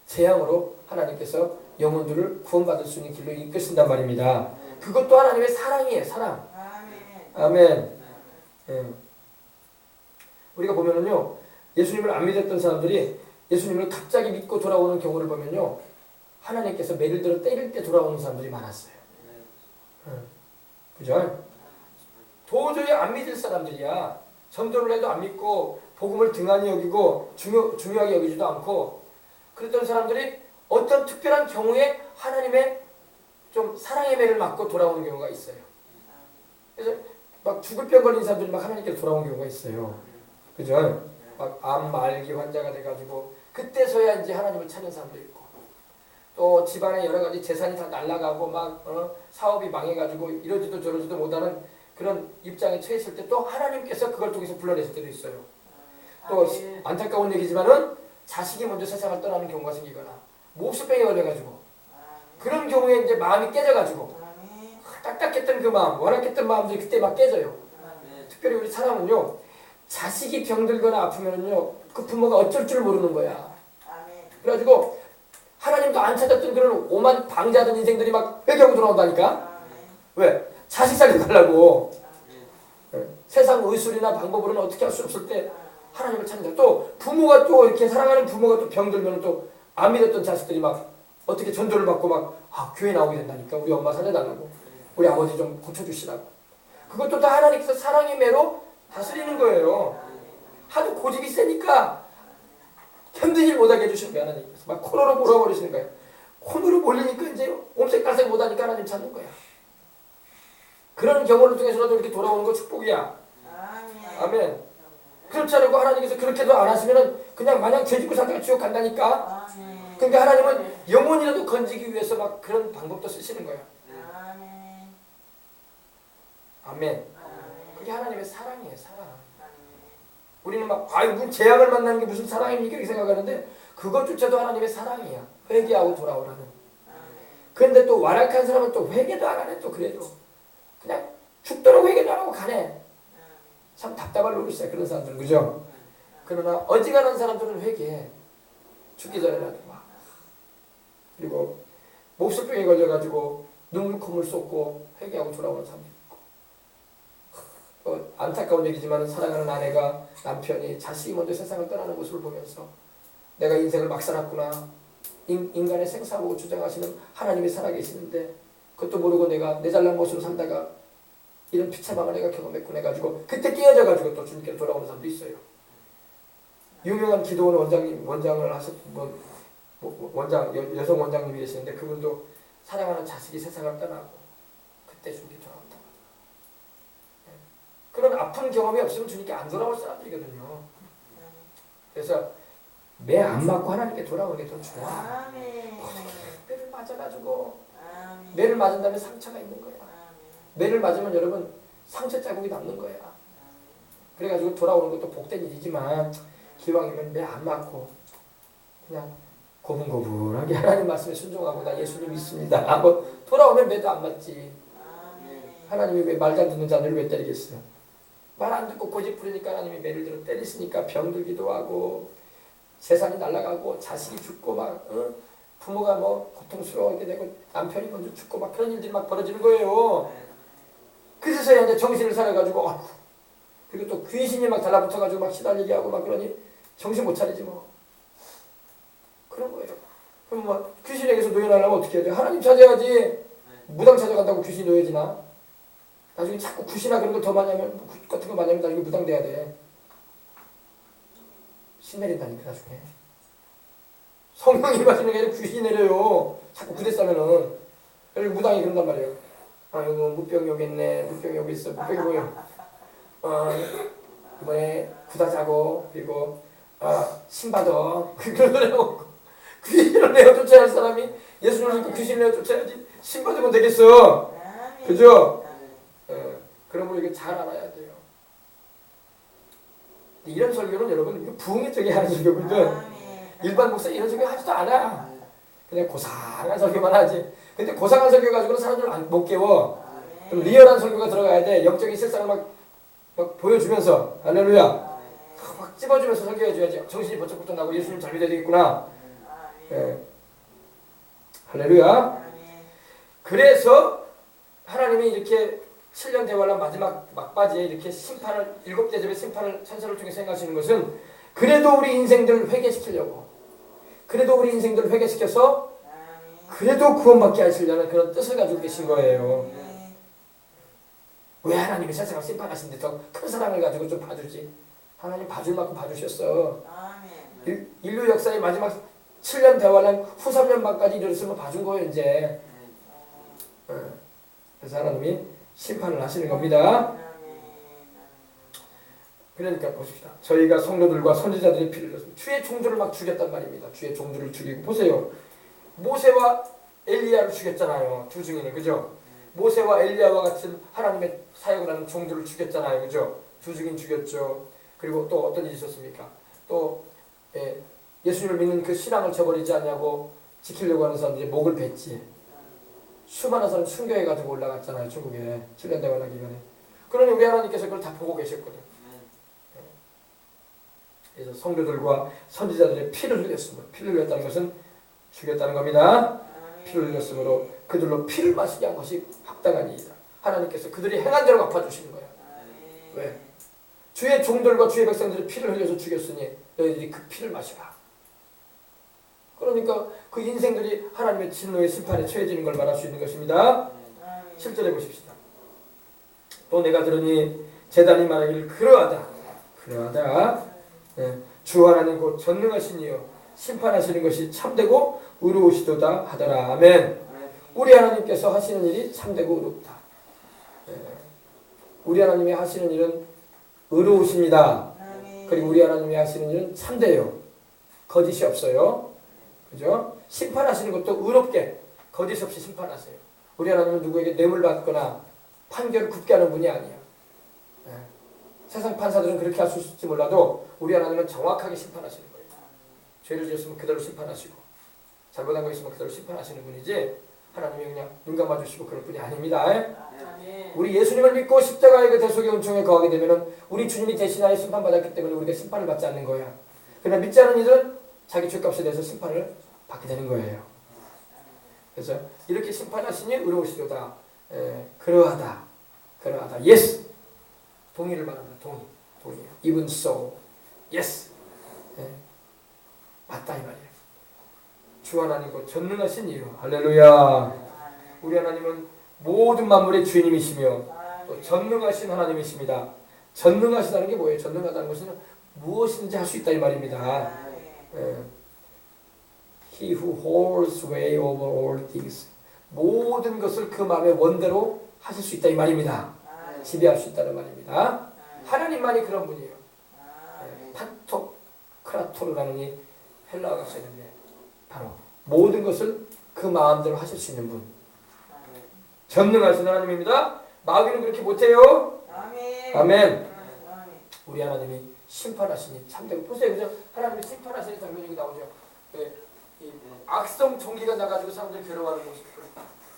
재앙으로 하나님께서 영혼들을 구원받을 수 있는 길로 이끄신단 말입니다. 그것도 하나님의 사랑이에요. 사랑. 아멘. 예. 우리가 보면은요 예수님을 안 믿었던 사람들이 예수님을 갑자기 믿고 돌아오는 경우를 보면요 하나님께서 매를 들어 때릴 때 돌아오는 사람들이 많았어요. 그죠? 도저히 안 믿을 사람들이야. 전도를 해도 안 믿고 복음을 등한히 여기고 중요하게 여기지도 않고 그랬던 사람들이 어떤 특별한 경우에 하나님의 좀 사랑의 매를 맞고 돌아오는 경우가 있어요. 그래서 막 죽을 병 걸린 사람들이 막 하나님께로 돌아온 경우가 있어요. 그죠? 막 암 말기 환자가 돼가지고 그때서야 이제 하나님을 찾는 사람도 있고 또 집안에 여러 가지 재산이 다 날아가고 막 사업이 망해가지고 이러지도 저러지도 못하는 그런 입장에 처했을 때 또 하나님께서 그걸 통해서 불러내실 때도 있어요. 또 안타까운 얘기지만은 자식이 먼저 세상을 떠나는 경우가 생기거나 몹수병에 걸려가지고 그런 경우에 이제 마음이 깨져가지고 딱딱했던 그 마음, 완악했던 마음들이 그때 막 깨져요. 특별히 우리 사람은요 자식이 병들거나 아프면은요 그 부모가 어쩔 줄 모르는 거야. 그래가지고 하나님도 안 찾았던 그런 오만 방자된 인생들이 막 회개하고 돌아온다니까. 왜? 자식 살려달라고. 세상 의술이나 방법으로는 어떻게 할 수 없을 때 하나님을 찾는다. 또 부모가 또 이렇게 사랑하는 부모가 또 병들면 또 안 믿었던 자식들이 막 어떻게 전도를 받고 막 교회 나오게 된다니까. 우리 엄마 살려달라고. 우리 아버지 좀 고쳐주시라고. 그것도 다 하나님께서 사랑의 매로 다스리는 거예요. 하도 고집이 세니까 견디질 못하게 해주시는 거예요. 하나님께서 막 코너로 몰아버리시는 거예요. 코너로 몰리니까 이제 옴색깔색 못하니까 하나님 찾는 거야. 그런 경우를 통해서라도 이렇게 돌아오는 거 축복이야. 아멘. 그렇지 않고 하나님께서 그렇게도 안 하시면은 그냥 마냥 죄짓고 살다가 지옥 간다니까. 그러니까 하나님은 영혼이라도 건지기 위해서 막 그런 방법도 쓰시는 거야. 아멘. 그게 하나님의 사랑이에요. 사랑. 우리는 막 무슨 재앙을 만나는 게 무슨 사랑입니까? 이렇게 생각하는데 그것조차도 하나님의 사랑이야. 회개하고 돌아오라는. 그런데 또 완악한 사람은 또 회개도 안 하네. 또 그래도 그냥 죽도록 회개도 안 하고 가네. 참 답답할 노릇이야 그런 사람들은. 그죠? 그러나 어지간한 사람들은 회개해. 죽기 전에라도 막. 그리고 몹쓸병에 걸려가지고 눈물 콧물 쏟고 회개하고 돌아오는 사람도 있고. 안타까운 얘기지만 사랑하는 아내가 남편이 자식이 먼저 세상을 떠나는 모습을 보면서 내가 인생을 막 살았구나. 인간의 생사보고 주장하시는 하나님이 살아계시는데 그것도 모르고 내가 내 잘난 모습으로 살다가 이런 비참함을 내가 경험했구나 해가지고 그때 깨어져가지고 또 주님께로 돌아오는 사람도 있어요. 유명한 기도원 원장을 하셨 여성 원장님이 계시는데 그분도 사랑하는 자식이 세상을 떠나고 그때 주님께 돌아온다. 그런 아픈 경험이 없으면 주님께 안 돌아올 사람들이거든요. 그래서 매 안 맞고 하나님께 돌아오는 게 더 좋아. 매를 맞아가지고 매를 맞은 다음에 상처가 있는 거야. 매를 맞으면 여러분 상처 자국이 남는 거야. 그래가지고 돌아오는 것도 복된 일이지만 기왕이면 매 안 맞고 그냥 고분고분하게 하나님 말씀에 순종하고 나 예수님 믿습니다 하고 돌아오면 매도 안 맞지. 하나님이 왜 말 잘 듣는 자들을 왜 때리겠어요? 말 안 듣고 고집 부리니까 하나님이 매를 들어 때리시니까 병들기도 하고 재산이 날아가고 자식이 죽고 막 부모가 뭐 고통스러워하게 되고 남편이 먼저 죽고 막 그런 일들이 막 벌어지는 거예요. 그래서야 이제 정신을 차려가지고 그리고 또 귀신이 막 달라붙어가지고 막 시달리게 하고 막 그러니 정신 못 차리지 뭐. 그런 거예요. 그럼 뭐 귀신에게서 노예하려면 어떻게 해야 돼? 하나님 찾아야지. 무당 찾아간다고 귀신이 노예지나? 나중에 자꾸 굿이나 그런 거 더 많이 하면 굿 같은 거 많이 하면 나중에 무당돼야 돼. 신 내린다니까 나중에. 성령이 마시는 게 아니라 귀신이 내려요. 자꾸 구대 싸면은. 그리고 무당이 그런단 말이에요. 아이고 무병 여기 있네. 무병 여기 있어. 무병이 뭐예요? 이번에 구다 자고 그리고 신받아. 그걸 내고 귀신을 내어 쫓아야 할 사람이 예수를 믿고 귀신을 내어 쫓아야지. 신받으면 되겠어. 그죠? 그러므로 이게 잘 알아야 돼요. 이런 설교는 여러분 부흥회 쪽에 하는 설교거든. 일반 목사 이런 설교 하지도 않아. 그냥 고상한 설교만 하지. 근데 고상한 설교 가지고는 사람들 못 깨워. 좀 리얼한 설교가 들어가야 돼. 영적인 세상을 막 보여주면서 할렐루야. 확 찝어주면서 설교해줘야지. 정신이 번쩍번쩍 나고 예수님 잘 믿어야 되겠구나. 할렐루야. 그래서 하나님이 이렇게 7년 대환란 마지막 막바지에 이렇게 심판을 7대접의 심판을 천사를 통해서 행하시는 것은 그래도 우리 인생들을 회개시키려고 그래도 우리 인생들을 회개시켜서 그래도 구원받게 하시려는 그런 뜻을 가지고 계신 거예요. 왜 하나님이 세상을 심판하시는데 더 큰 사랑을 가지고 좀 봐주지. 하나님 봐줄 만큼 봐주셨어. 인류 역사의 마지막 7년 대환란 후 3년 반까지 이르렀으면 봐준 거예요 이제. 그래서 하나님이 심판을 하시는 겁니다. 그러니까 보십시다. 저희가 성도들과 선지자들의 피를 흘렸습니다. 주의 종들을 막 죽였단 말입니다. 주의 종들을 죽이고 보세요. 모세와 엘리야를 죽였잖아요. 두 증인을. 그죠? 모세와 엘리야와 같은 하나님의 사역을 하는 종들을 죽였잖아요. 그죠? 두 증인 죽였죠. 그리고 또 어떤 일이 있었습니까? 또 예수님을 믿는 그 신앙을 저버리지 않냐고 지키려고 하는 사람들이 목을 뱉지. 수많은 사람 순교해가지고 올라갔잖아요. 천국에 7년 대환란 기간에. 그러니 우리 하나님께서 그걸 다 보고 계셨거든요. 그래서 성도들과 선지자들의 피를 흘렸습니다. 피를 흘렸다는 것은 죽였다는 겁니다. 피를 흘렸으므로 그들로 피를 마시게 한 것이 합당한 일이다. 하나님께서 그들이 행한 대로 갚아주시는 거야. 왜? 주의 종들과 주의 백성들이 피를 흘려서 죽였으니 너희들이 그 피를 마시라. 그러니까 그 인생들이 하나님의 진노의 심판에 처해지는 걸 말할 수 있는 것입니다. 7절에 보십시다. 또 내가 들으니 제단이 말하기를 그러하다. 주 하나님 곧 전능하신 이여 심판하시는 것이 참되고 의로우시도다 하더라. 아멘. 우리 하나님께서 하시는 일이 참되고 의롭다. 우리 하나님이 하시는 일은 의로우십니다. 그리고 우리 하나님이 하시는 일은 참돼요. 거짓이 없어요. 그죠? 심판하시는 것도 의롭게 거짓 없이 심판하세요. 우리 하나님은 누구에게 뇌물 받거나 판결을 굽게 하는 분이 아니야. 세상 판사들은 그렇게 할 수 있을지 몰라도 우리 하나님은 정확하게 심판하시는 거예요. 죄를 지었으면 그대로 심판하시고 잘못한 거 있으면 그대로 심판하시는 분이지 하나님이 그냥 눈 감아주시고 그럴 뿐이 아닙니다. 아멘. 우리 예수님을 믿고 십자가의 그 대속의 은총에 거하게 되면은 우리 주님이 대신하여 심판받았기 때문에 우리가 심판을 받지 않는 거야. 그러나 믿지 않은 이들은 자기 죄값에 대해서 심판을 받게 되는 거예요. 그래서 이렇게 심판하시니 의로우시도다. 그러하다. Yes. 동의를 바랍니다. 동의. Even so. Yes. 맞다 이 말이에요. 주 하나님 곧 전능하신 이유. 할렐루야. 우리 하나님은 모든 만물의 주인님이시며 또 전능하신 하나님이십니다. 전능하시다는 게 뭐예요? 전능하다는 것은 무엇이든지 할 수 있다 이 말입니다. He who holds sway over all things. 모든 것을 그 마음의 원대로 하실 수 있다 이 말입니다. 지배할 수 있다는 말입니다. 하나님만이 그런 분이에요. 판토크라토르라는 이 헬라어가 쓰는데 바로 모든 것을 그 마음대로 하실 수 있는 분. 전능하신 하나님입니다. 마귀는 그렇게 못해요. 아멘. 우리 하나님이 심판하시니 참되고 보세요. 그죠? 하나님이 심판하시는 장면이 나오죠. 이 악성 종기가 나가지고 사람들이 괴로워하는 모습,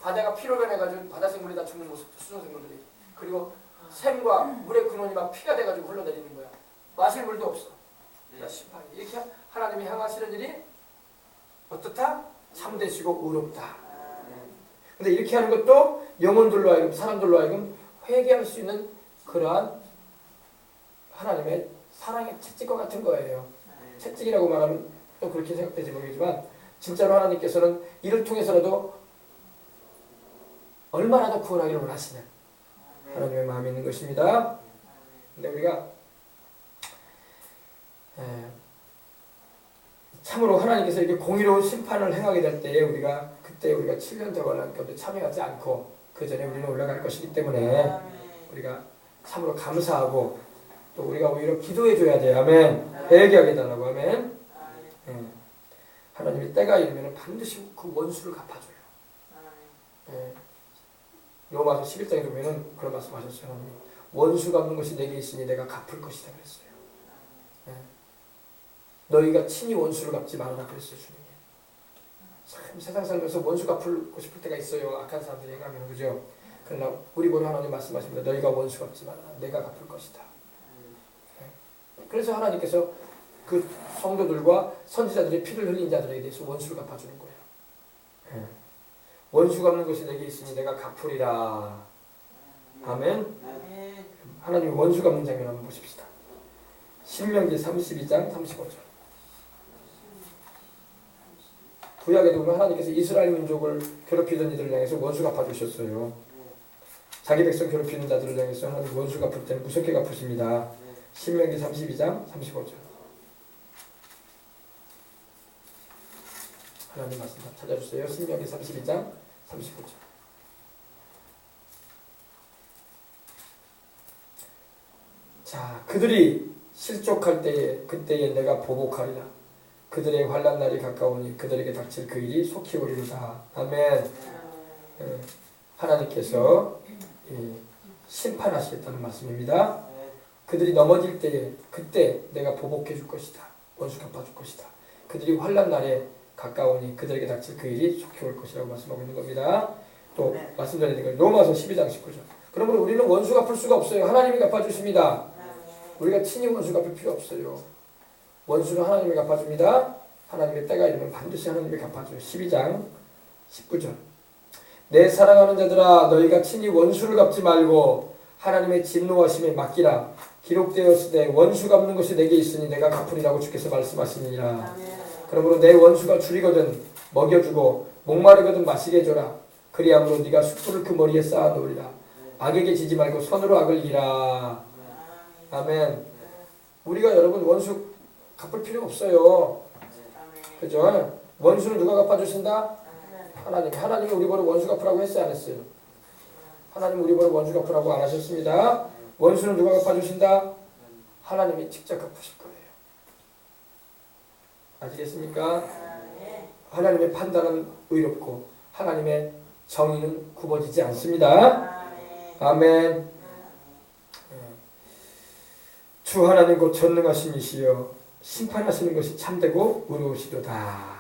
바다가 피로 변해가지고 바다 생물이 다 죽는 모습, 수중 생물들이. 그리고 샘과 물의 근원이 막 피가 돼가지고 흘러내리는 거야. 마실 물도 없어. 심판이. 이렇게 하나님이 향하시는 일이 어떻다? 참되시고 의롭다. 근데 이렇게 하는 것도 영혼들로 하여금, 사람들로 하여금 회개할 수 있는 그러한 하나님의 사랑의 채찍과 같은 거예요. 채찍이라고 말하면 또 그렇게 생각될지 모르겠지만 진짜로 하나님께서는 이를 통해서라도 얼마나 더 구원하기를 원하시는 하나님의 마음이 있는 것입니다. 근데 우리가 참으로 하나님께서 이렇게 공의로운 심판을 행하게 될 때에 그때 우리가 7년 대관한 가운데 참여하지 않고 그 전에 우리는 올라갈 것이기 때문에 우리가 참으로 감사하고 또 우리가 오히려 기도해 줘야 돼요. 아멘. 회개하게 달라고. 아멘. 하나님이 때가 이르면 반드시 그 원수를 갚아줘요. 로마서 11장에 보면은 그런 말씀하셨어요. 하나님. 원수 갚는 것이 내게 있으니 내가 갚을 것이다 그랬어요. 너희가 친히 원수를 갚지 말아라 그랬어요. 주님이. 참 세상 살면서 원수 갚고 싶을 때가 있어요. 악한 사람들이 행하면. 그죠? 그러나 우리 보러 하나님 말씀하십니다. 너희가 원수 갚지 마라. 내가 갚을 것이다. 그래서 하나님께서 그 성도들과 선지자들의 피를 흘린 자들에게 대해서 원수를 갚아주는 거예요. 원수 갚는 것이 내게 있으니 내가 갚으리라. 아멘. 하나님이 원수 갚는 장면 한번 보십시다. 신명기 32장 35절. 구약에도 보면 하나님께서 이스라엘 민족을 괴롭히던 이들을 향해서 원수 갚아주셨어요. 자기 백성 괴롭히는 자들을 향해서 하나님 원수 갚을 때는 무섭게 갚으십니다. 신명기 32장 35절. 하나님 말씀 찾아주세요. 신명기 32장 35절. 자, 그들이 실족할 때에 그때에 내가 보복하리라. 그들의 환난 날이 가까우니 그들에게 닥칠 그 일이 속히 오리로다. 아멘. 하나님께서 심판하시겠다는 말씀입니다. 그들이 넘어질 때에 그때 내가 보복해 줄 것이다. 원수 갚아 줄 것이다. 그들이 환난 날에 가까우니 그들에게 닥칠 그 일이 속히 올 것이라고 말씀하고 있는 겁니다. 또 말씀드리는 건 로마서 12장 19절. 그러므로 우리는 원수 갚을 수가 없어요. 하나님이 갚아주십니다. 우리가 친히 원수 갚을 필요 없어요. 원수는 하나님이 갚아줍니다. 하나님의 때가 이르면 반드시 하나님이 갚아줘요. 12장 19절. 내 사랑하는 자들아 너희가 친히 원수를 갚지 말고 하나님의 진노하심에 맡기라. 기록되었으되 원수 갚는 것이 내게 있으니 내가 갚으리라고 주께서 말씀하시니라. 그러므로 내 원수가 줄이거든 먹여주고 목마르거든 마시게 해줘라. 그리함으로 네가 숯불을 그 머리에 쌓아 놓으리라. 악에게 지지 말고 선으로 악을 이라. 아멘. 우리가 여러분 원수 갚을 필요 없어요. 그죠? 원수는 누가 갚아주신다? 하나님. 하나님이 우리 보러 원수 갚으라고 했어요? 안 했어요? 하나님 우리 보러 원수 갚으라고 안 하셨습니다. 원수는 누가 갚아주신다? 하나님이 직접 갚으실 거예요. 아시겠습니까? 하나님의 판단은 의롭고 하나님의 정의는 굽어지지 않습니다. 아멘. 주 하나님 곧 전능하신 이시여 심판하시는 것이 참되고 의로우시도다.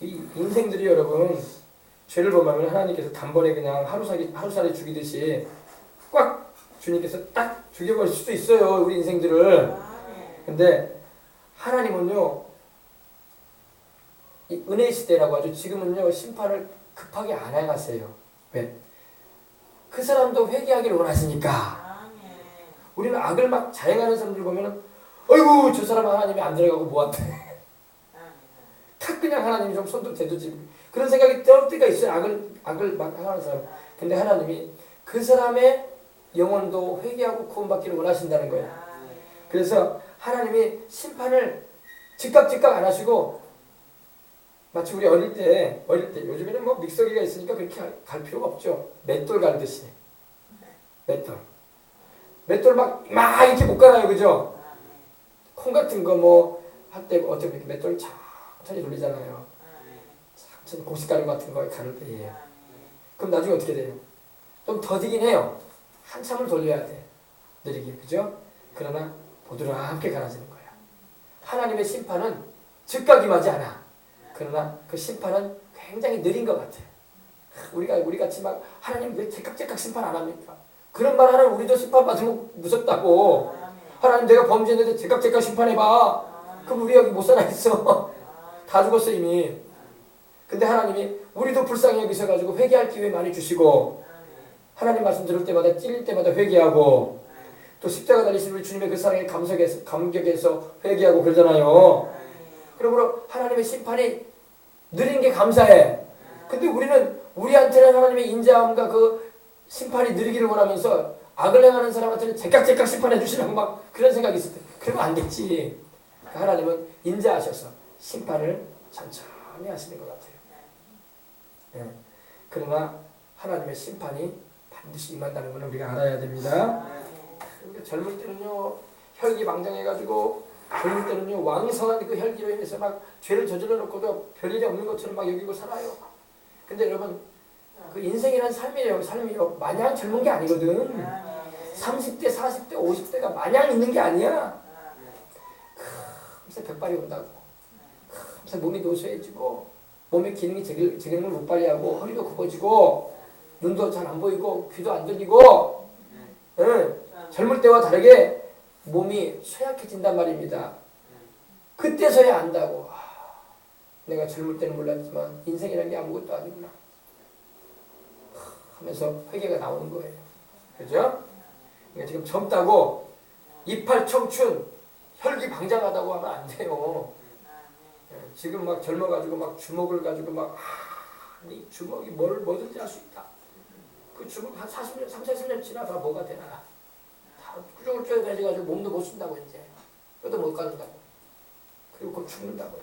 이 인생들이 여러분 죄를 범하면 하나님께서 단번에 그냥 하루살이 죽이듯이 꽉 주님께서 딱 죽여버릴 수도 있어요. 우리 인생들을. 근데 하나님은요 이 은혜의 시대라고 하죠. 지금은요 심판을 급하게 안 해가세요. 왜? 그 사람도 회개하기를 원하시니까. 우리는 악을 막 자행하는 사람들 보면은 어이구 저 사람 하나님이 안 들어가고 뭐한테 탁 그냥 하나님이 좀 손도 대두지 그런 생각이 들 때가 있어요. 악을 막 하는 사람. 근데 하나님이 그 사람의 영혼도 회개하고 구원받기를 원하신다는 거예요. 그래서 하나님이 심판을 즉각 안 하시고 마치 우리 어릴 때 요즘에는 뭐 믹서기가 있으니까 그렇게 갈 필요가 없죠. 맷돌 갈듯이 맷돌 막 이렇게 못 갈아요, 그죠? 콩 같은 거 뭐 할 때 어떻게 이렇게 맷돌 천천히 돌리잖아요. 천천히 곡식가루 같은 거 가를 때예요. 그럼 나중에 어떻게 돼요? 좀 더디긴 해요. 한참을 돌려야 돼. 느리게, 그죠? 그러나 부드럽게 갈아지는 거야. 하나님의 심판은 즉각 임하지 않아. 그러나 그 심판은 굉장히 느린 것 같아요. 우리 같이 막 하나님 왜 제깍제깍 심판 안 합니까? 그런 말 하는 우리도 심판 받으면 무섭다고. 하나님 내가 범죄했는데 제깍제깍 심판해봐. 그럼 우리 여기 못 살아 있어. 다 죽었어 이미. 근데 하나님이 우리도 불쌍히 여기셔가지고 회개할 기회 많이 주시고 하나님 말씀 들을 때마다 찔릴 때마다 회개하고 또 십자가 달리신 우리 주님의 그 사랑에 감격해서 회개하고 그러잖아요. 그러므로 하나님의 심판이 느린 게 감사해. 근데 우리는 우리한테는 하나님의 인자함과 그 심판이 느리기를 원하면서 악을 행하는 사람한테는 제깍제깍 심판해 주시라고 막 그런 생각이 있을 때 그러면 안 됐지. 그러니까 하나님은 인자하셔서 심판을 천천히 하시는 것 같아요. 네. 그러나 하나님의 심판이 반드시 임한다는 것을 우리가 알아야 됩니다. 우리가 젊을 때는요 혈기방장해가지고 젊을 때는요 왕성한 그 혈기로 인해서 막 죄를 저질러 놓고도 별일이 없는 것처럼 막 여기고 살아요. 근데 여러분 그 인생이란 삶이요 마냥 젊은 게 아니거든. 30대 40대 50대가 마냥 있는 게 아니야. 금세 백발이 온다고 금세 몸이 노쇠해지고 몸의 기능이 제기능을 못 발휘하고 허리도 굽어지고 눈도 잘 안 보이고 귀도 안 들리고 젊을 때와 다르게 몸이 쇠약해진단 말입니다. 그때서야 안다고. 내가 젊을 때는 몰랐지만 인생이라는 게 아무것도 아니구나 하면서 회개가 나오는 거예요. 그죠? 그러니까 지금 젊다고 이팔 청춘 혈기방장하다고 하면 안 돼요. 지금 막 젊어가지고 막 주먹을 가지고 막 이 주먹이 뭐든지 할 수 있다. 그 주먹 한 40년, 30년 지나서 뭐가 되나. 다 구정을 쪼여 가지고 몸도 못 쓴다고 이제. 뼈도 못 가는다고. 그리고 곧 죽는다고.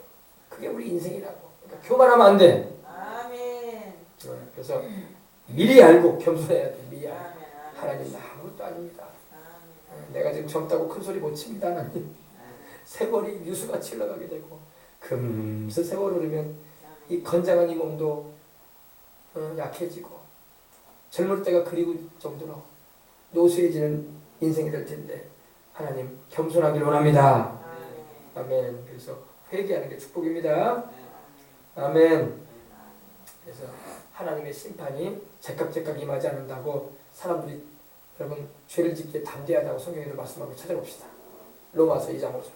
그게 우리 인생이라고. 그러니까 교만하면 안 돼. 아멘. 그래서 미리 알고 겸손해야 돼. 미리 알고. 하나님 나 아무것도 아닙니다. 내가 지금 젊다고 큰 소리 못 칩니다. 하나님. 세월이 유수같이 흘러가게 되고 금세 세월 흐르면 이 건장한 이 몸도 약해지고 젊을 때가 그리울 정도로 노쇠해지는 인생이 될 텐데 하나님 겸손하기를 원합니다. 아멘. 그래서 회개하는 게 축복입니다. 아멘. 그래서 하나님의 심판이 제깍제깍 임하지 않는다고 사람들이 여러분 죄를 짓기에 담대하다고 성경에도 말씀하고 찾아봅시다. 로마서 2장 5절.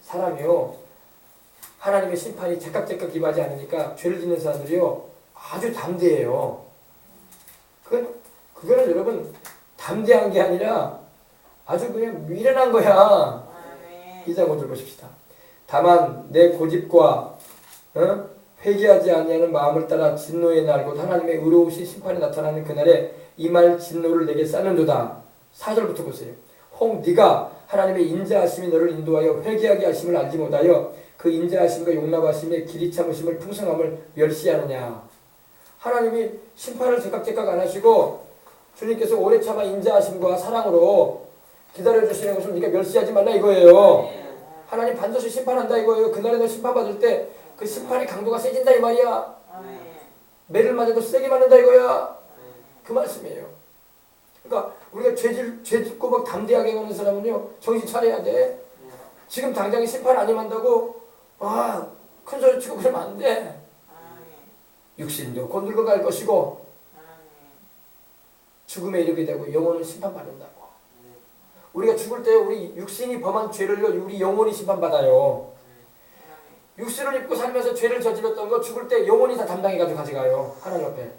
사람이요 하나님의 심판이 제깍제깍 임하지 않으니까 죄를 짓는 사람들이요 아주 담대해요. 그거는 여러분 담대한 게 아니라 아주 그냥 미련한 거야. 2장 5절 보십시다. 다만 내 고집과 회개하지 아니하는 마음을 따라 진노의 날 곧 하나님의 의로우신 심판이 나타나는 그날에 이 말 진노를 내게 쌓는도다. 4절부터 보세요. 혹 네가 하나님의 인자하심이 너를 인도하여 회개하게 하심을 알지 못하여 그 인자하심과 용납하심의 길이 참으심을 풍성함을 멸시하느냐. 하나님이 심판을 제깍제깍 안 하시고 주님께서 오래 참아 인자하심과 사랑으로 기다려주시는 것을 네가 멸시하지 말라 이거예요. 하나님 반드시 심판한다 이거예요. 그날에 너 심판받을 때 그 심판의 강도가 세진다 이 말이야. 매를 맞아도 세게 맞는다 이거야. 그 말씀이에요. 그러니까 우리가 죄 짓고 막 담대하게 가는 사람은요 정신 차려야 돼. 지금 당장에 심판 안 임한다고 큰 소리 치고 그러면 안 돼. 육신도 곧 늙어갈 것이고 죽음에 이르게 되고 영혼은 심판받는다고. 우리가 죽을 때 우리 육신이 범한 죄를 우리 영혼이 심판받아요. 육신을 입고 살면서 죄를 저질렀던 거 죽을 때 영혼이 다 담당해가지고 가져가요. 하나님 앞에.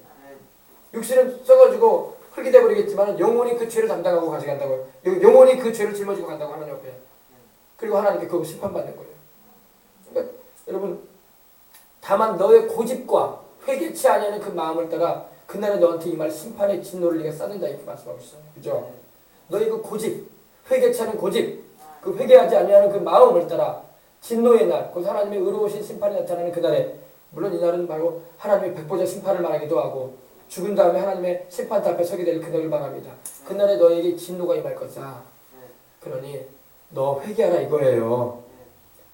육신은 썩어지고 흙이 돼버리겠지만 영혼이 그 죄를 담당하고 가져간다고요. 영혼이 그 죄를 짊어지고 간다고 하나님 앞에. 그리고 하나님께 그거 심판받는 거예요. 그러니까 여러분 다만 너의 고집과 회개치 아니하는 그 마음을 따라 그날에 너한테 임할 심판의 진노를 네가 쌓는다 이렇게 말씀하고 있어요. 그죠? 너의 그 고집, 회개치 않은 고집, 그 회개하지 아니하는 그 마음을 따라 진노의 날, 곧 하나님의 의로우신 심판이 나타나는 그날에 물론 이 날은 바로 하나님의 백보자 심판을 말하기도 하고 죽은 다음에 하나님의 심판대 앞에 서게 될 그날을 말합니다. 그날에 너에게 진노가 임할 것이다. 그러니 너 회개하라 이거예요.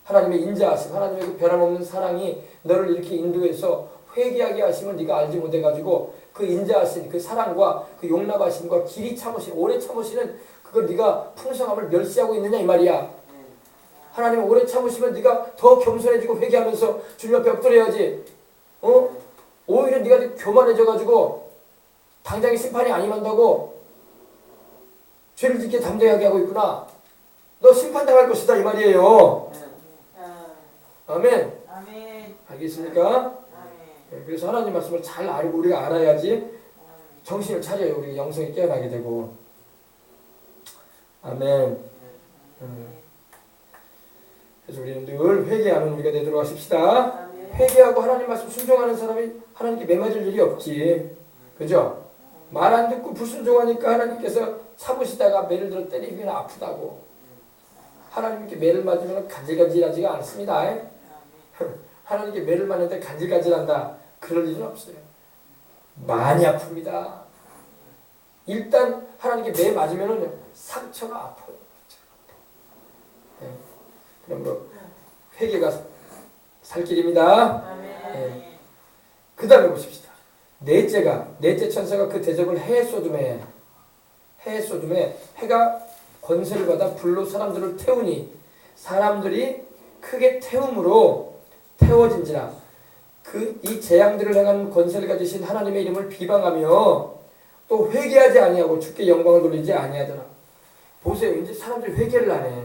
하나님의 인자하심, 하나님의 그 변함없는 사랑이 너를 이렇게 인도해서 회개하게 하심을 네가 알지 못해가지고 그 인자하심, 그 사랑과 그 용납하심과 길이 참으신, 오래 참으시는 그걸 네가 풍성함을 멸시하고 있느냐 이 말이야. 하나님 오래 참으시면 네가 더 겸손해지고 회개하면서 주님 앞에 엎드려야지. 오히려 네가 교만해져가지고 당장에 심판이 안 임한다고 죄를 짓게 담대하게 하고 있구나. 너 심판당할 것이다 이 말이에요. 아멘. 알겠습니까? 그래서 하나님 말씀을 잘 알고 우리가 알아야지 정신을 차려요. 우리가 영성이 깨어나게 되고. 아멘. 그래서 우리는 늘 회개하는 우리가 되도록 하십시다. 회개하고 하나님 말씀 순종하는 사람이 하나님께 매맞을 일이 없지. 그죠? 말 안 듣고 불순종하니까 하나님께서 참으시다가 매를 들어 때리면 아프다고. 하나님께 매를 맞으면 간질간질하지가 않습니다. 하나님께 매를 맞는데 간질간질한다. 그럴 일은 없어요. 많이 아픕니다. 일단 하나님께 매 맞으면 상처가 아파요. 네. 그러므로 회개가 살 길입니다. 네. 그 다음에 보십시다. 넷째 천사가 그 대접을 해에 쏟음에 해가 권세를 받아 불로 사람들을 태우니 사람들이 크게 태움으로 태워진지라. 이 재앙들을 행하는 권세를 가지신 하나님의 이름을 비방하며 또 회개하지 아니하고 주께 영광을 돌리지 아니하더라. 보세요. 이제 사람들이 회개를 안 해.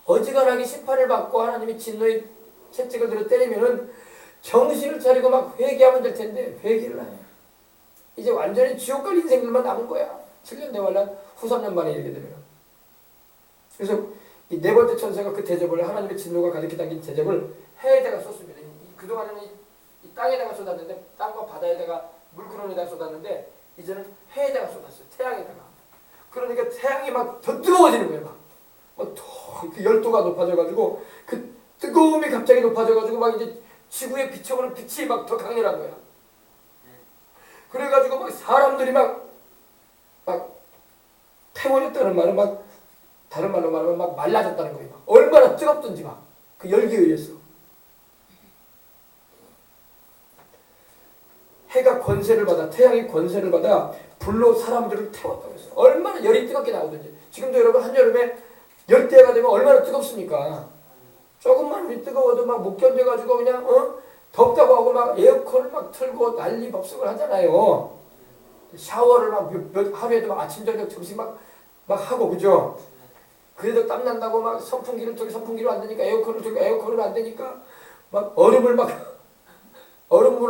어지간하게 심판을 받고 하나님이 진노의 채찍을 들어 때리면은 정신을 차리고 막 회개하면 될 텐데 회개를 안 해. 이제 완전히 지옥 갈 인생들만 남은 거야. 7년 대환란 후 3년 만에 이르게 되면. 그래서 이 네 번째 천사가 그 대접을 하나님의 진노가 가득히 담긴 대접을 해에다가 쏟습니다. 그동안에는 이 땅에다가 쏟았는데 땅과 바다에다가 물구름에다가 쏟았는데 이제는 해에다가 쏟았어요. 태양에다가. 그러니까 태양이 막 더 뜨거워지는 거예요. 막 더 그 열도가 높아져가지고 그 뜨거움이 갑자기 높아져가지고 막 이제 지구에 비춰오는 빛이 막 더 강렬한 거야. 그래가지고 막 사람들이 막 태워졌다는 말은 막 다른 말로 말하면 막 말라졌다는 거예요. 막 얼마나 뜨겁든지 막 그 열기에 의해서. 해가 권세를 받아 태양이 권세를 받아 불로 사람들을 태웠다고 했어요. 얼마나 열이 뜨겁게 나오든지. 지금도 여러분 한여름에 열대가 되면 얼마나 뜨겁습니까? 조금만 우리 뜨거워도 막 못 견뎌가지고 그냥 덥다고 하고 막 에어컨을 막 틀고 난리 법석을 하잖아요. 샤워를 막 하루에도 막 아침 저녁 점심 막 하고 그죠? 그래도 땀 난다고 막 선풍기를 틀고 선풍기로 안 되니까 에어컨을 틀고 에어컨으로 안 되니까 막 얼음물을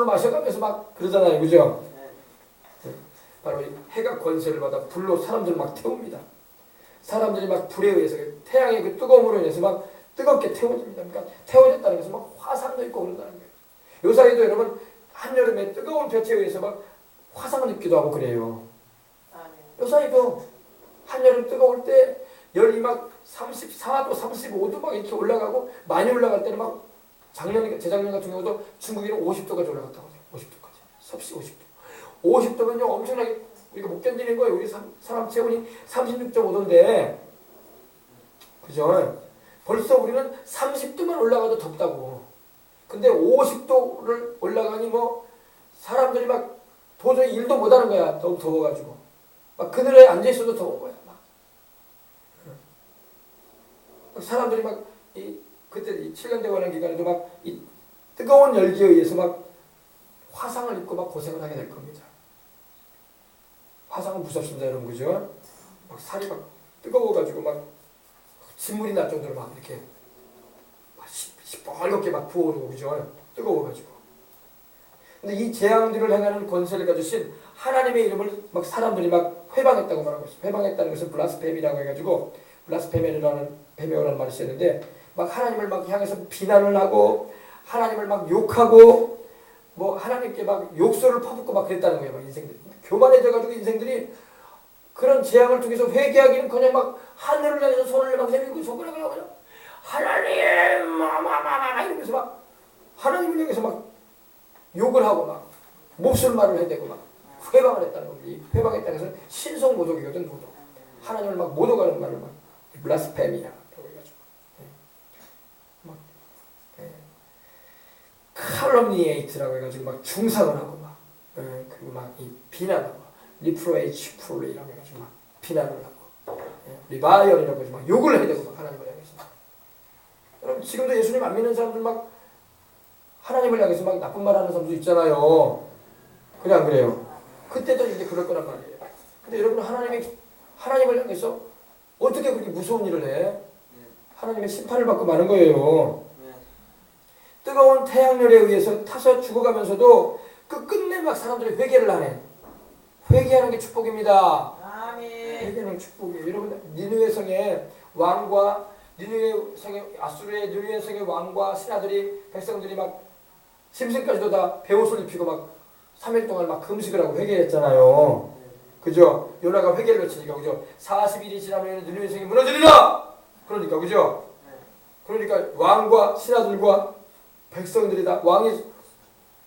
마셔가면서 막 그러잖아요. 그죠? 바로 해가 권세를 받아 불로 사람들을 막 태웁니다. 사람들이 막 불에 의해서 태양의 그 뜨거움으로 인해서 막 뜨겁게 태워집니다. 그러니까 태워졌다는 것은 막 화상도 있고 그런다는 거예요. 요 사이도 여러분 한여름에 뜨거운 볕에 의해서 막 화상을 입기도 하고 그래요. 요 사이도 한여름 뜨거울 때 열이 막 34도, 35도 막 이렇게 올라가고 많이 올라갈 때는 막 재작년 같은 경우도 중국에는 50도까지 올라갔다고 해요. 50도까지. 섭씨 50도. 50도면요 엄청나게 우리가 못 견디는 거예요. 우리 사람 체온이 36.5도인데 그죠? 벌써 우리는 30도만 올라가도 덥다고. 근데 50도를 올라가니 뭐 사람들이 막 도저히 일도 못하는 거야. 너무 더워가지고. 막 그늘에 앉아있어도 더운 거야. 막 사람들이 막 그때 이 7년 대관원 기간에도 막 이 뜨거운 열기에 의해서 막 화상을 입고 막 고생을 하게 될 겁니다. 화상은 무섭습니다, 여러분, 그죠? 막 살이 막 뜨거워가지고 막 진물이 날 정도로 막 이렇게 막 시뻘겋게 막 부어오르고, 그죠? 뜨거워가지고. 근데 이 재앙들을 행하는 권세를 가지신 하나님의 이름을 막 사람들이 막 회방했다고 말하고 있어요. 회방했다는 것은 블라스페미라고 해가지고 베메오라는 말이 쓰였는데 막 하나님을 막 향해서 비난을 하고 하나님을 막 욕하고 뭐 하나님께 막 욕설을 퍼붓고 막 그랬다는 거예요. 막 인생들이 교만해져가지고 인생들이 그런 재앙을 통해서 회개하기는 그냥 막 하늘을 향해서 손을 막 내밀고 손가락을 하고 하나님 마마마마 이러면서 막 하나님을 향해서 막 욕을 하고 막 몹쓸 말을 해대고 막 회방을 했다는 겁니다. 이 회방했다는 것은 신성모독이거든. 모독. 하나님을 막 모독하는 말을 막 블라스페미아라고 해가지고 막 칼럼니에이트라고 해가지고 막 중상을 하고 막 그리고 막 이 비난하고 리프로에이치 풀이라고 해가지고 막 비난을 하고 리바이언이라고 해서 막 욕을 해대고 막 하나님을 향해서. 여러분 지금도 예수님 안 믿는 사람들 막 하나님을 향해서 막 나쁜 말 하는 사람도 있잖아요. 그래 안 그래요? 그때도 이제 그럴 거란 말이에요. 근데 여러분 하나님을 향해서 어떻게 그렇게 무서운 일을 해? 하나님의 심판을 받고 마는 거예요. 뜨거운 태양열에 의해서 타서 죽어가면서도 끝내 막 사람들이 회개를 하네. 회개하는 게 축복입니다. 아멘. 회개하는 게 축복이에요. 여러분 니느웨 성의 왕과 아수르의 니느웨 성의 왕과 신하들이 백성들이 막 짐승까지도 다 베옷을 입히고 막 3일 동안 막 금식을 하고 회개했잖아요. 그죠? 요나가 회개를 외치니까 그죠? 40일이 지나면 니느웨 성이 무너지리라. 그러니까 그죠? 그러니까 왕과 신하들과 백성들이 다 왕이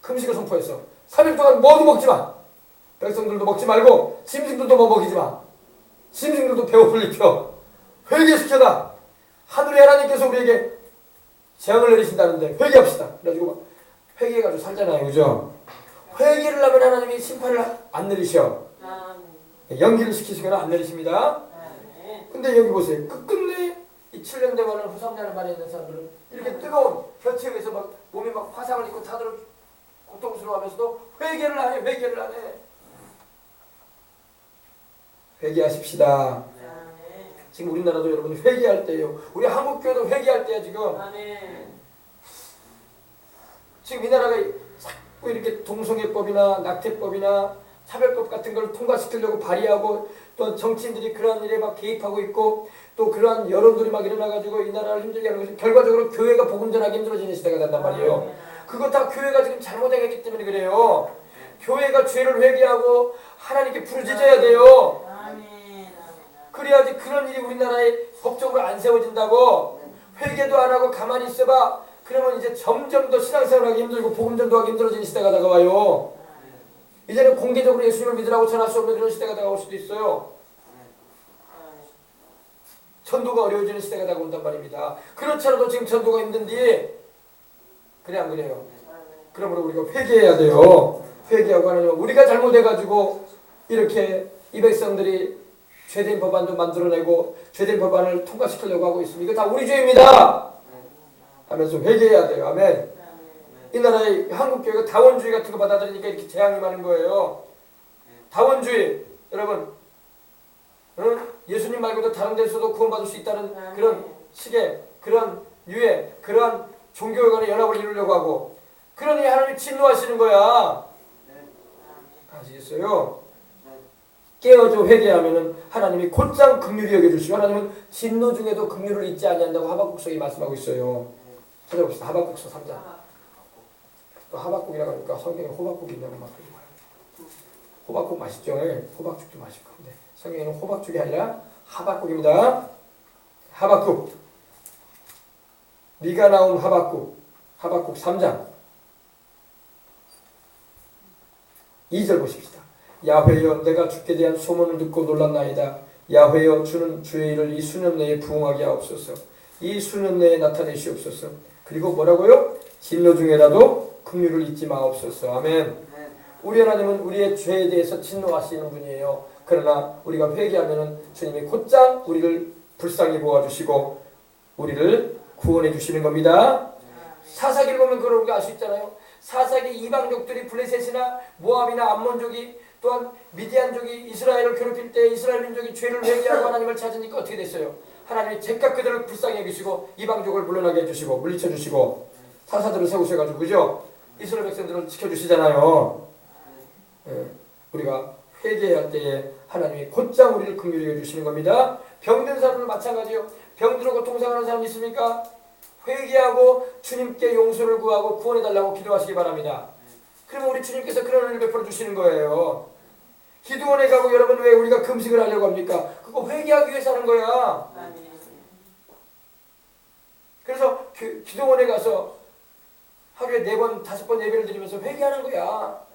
금식을 선포했어. 3일 동안 뭐도 먹지 마. 백성들도 먹지 말고 짐승들도 뭐 먹이지 마. 짐승들도 배고플 입혀. 회개시켜라. 하늘의 하나님께서 우리에게 재앙을 내리신다는데 회개합시다. 그래가지고 막 회개해가지고 살잖아요. 그죠? 회개를 하면 하나님이 심판을 안 내리셔. 연기를 시키시거나 안 내리십니다. 근데 여기 보세요. 끝끝내 이 7년 대관을 후삼년을 만에 있는 사람들은 이렇게 뜨거운 볕에 의해서 막 몸이 막 화상을 입고 다들 고통스러워하면서도 회개를 안 해. 회개를 안 해. 회개하십시다. 지금 우리나라도 여러분 회개할 때예요. 우리 한국교회도 회개할 때야 지금. 지금 이 나라가 자꾸 이렇게 동성애법이나 낙태법이나 차별법 같은 걸 통과시키려고 발의하고 또 정치인들이 그런 일에 막 개입하고 있고 또 그러한 여론들이 막 일어나가지고 이 나라를 힘들게 하는 것이 결과적으로 교회가 복음 전하기 힘들어지는 시대가 된단 말이에요. 그거 다 교회가 지금 잘못했기 때문에 그래요. 교회가 죄를 회개하고 하나님께 부르짖어야 돼요. 그래야지 그런 일이 우리나라에 법적으로 안 세워진다고. 회개도 안 하고 가만히 있어봐. 그러면 이제 점점 더 신앙생활하기 힘들고 복음 전도하기 힘들어지는 시대가 다가와요. 이제는 공개적으로 예수님을 믿으라고 전할 수 없는 그런 시대가 다가올 수도 있어요. 전도가 어려워지는 시대가 다가온단 말입니다. 그렇지 않아도 지금 전도가 힘든데 그래 안 그래요? 그러므로 우리가 회개해야 돼요. 회개하고 하나님 우리가 잘못해가지고 이렇게 이 백성들이 죄된 법안도 만들어내고 죄된 법안을 통과시키려고 하고 있습니다. 이거 다 우리 죄입니다 하면서 회개해야 돼요. 아멘. 이 나라의 한국교회가 다원주의 같은 거 받아들이니까 이렇게 재앙이 많은 거예요. 다원주의 여러분 예수님 말고도 다른 데서도 구원받을 수 있다는 그런 식의 그런 유해 그런 종교회 간의 연합을 이루려고 하고 그러니 하나님이 진노하시는 거야. 아시겠어요? 깨어져 회개하면은 하나님이 곧장 긍휼히 여겨주시고 하나님은 진노 중에도 긍휼을 잊지 아니한다고 하박국서에 말씀하고 있어요. 찾아봅시다. 하박국서 3장. 또 하박국이라고 하니까 성경에 호박국이 있냐고 막 그러지 마요. 호박국 맛있죠? 호박죽도 맛있고. 근데 성경에는 호박죽이 아니라 하박국입니다. 하박국. 네가 나온 하박국. 하박국 3장. 2절 보십시다. 야훼여 내가 주께 대한 소문을 듣고 놀랐나이다. 야훼여 주는 주의 일을 이 수년 내에 부응하게 하옵소서. 이 수년 내에 나타내시옵소서. 그리고 뭐라고요? 진노 중에라도 긍휼을 잊지 마옵소서. 아멘. 우리 하나님은 우리의 죄에 대해서 진노하시는 분이에요. 그러나 우리가 회개하면은 주님이 곧장 우리를 불쌍히 보아주시고 우리를 구원해 주시는 겁니다. 사사기를 보면 그걸 우리가 알 수 있잖아요. 사사기 이방족들이 블레셋이나 모압이나 암몬족이 또한 미디안족이 이스라엘을 괴롭힐 때 이스라엘 민족이 죄를 회개하고 하나님을 찾으니까 어떻게 됐어요? 하나님이 제각 그들을 불쌍히 여기시고 이방족을 물러나게 해주시고 물리쳐 주시고 사사들을 세우셔가지고 그죠? 이스라엘 백성들을 지켜주시잖아요. 우리가 회개할 때에 하나님이 곧장 우리를 긍휼히 여주시는 겁니다. 병든 사람도 마찬가지요. 병들어 고통상하는 사람 있습니까? 회개하고 주님께 용서를 구하고 구원해달라고 기도하시기 바랍니다. 그러면 우리 주님께서 그런 은혜를 베풀어 주시는 거예요. 기도원에 가고 여러분 왜 우리가 금식을 하려고 합니까? 그거 회개하기 위해서 하는 거야. 그래서 기도원에 가서 하루에 4번, 5번 예배를 드리면서 회개하는 거야.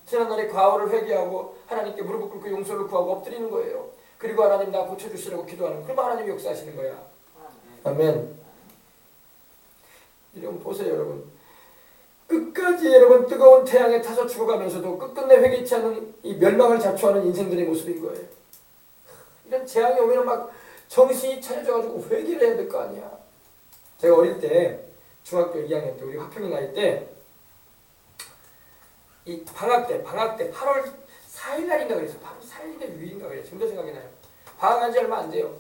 지난날의 과오를 회개하고 하나님께 무릎을 꿇고 용서를 구하고 엎드리는 거예요. 그리고 하나님 나 고쳐주시라고 기도하는 거야. 그러면 하나님이 역사하시는 거야. 아멘. 여러분 보세요 여러분. 끝까지 여러분 뜨거운 태양에 타서 죽어가면서도 끝끝내 회개치 않는 이 멸망을 자초하는 인생들의 모습인 거예요. 이런 재앙이 오면 막 정신이 차려져가지고 회개를 해야 될 거 아니야. 제가 어릴 때 중학교 2학년 때 우리 학평이 나이 때 이 방학 때 8월 4일 날인가 그랬어. 8월 4일인가 6일인가 그랬어. 지금도 생각이 나요. 방학한 지 얼마 안 돼요.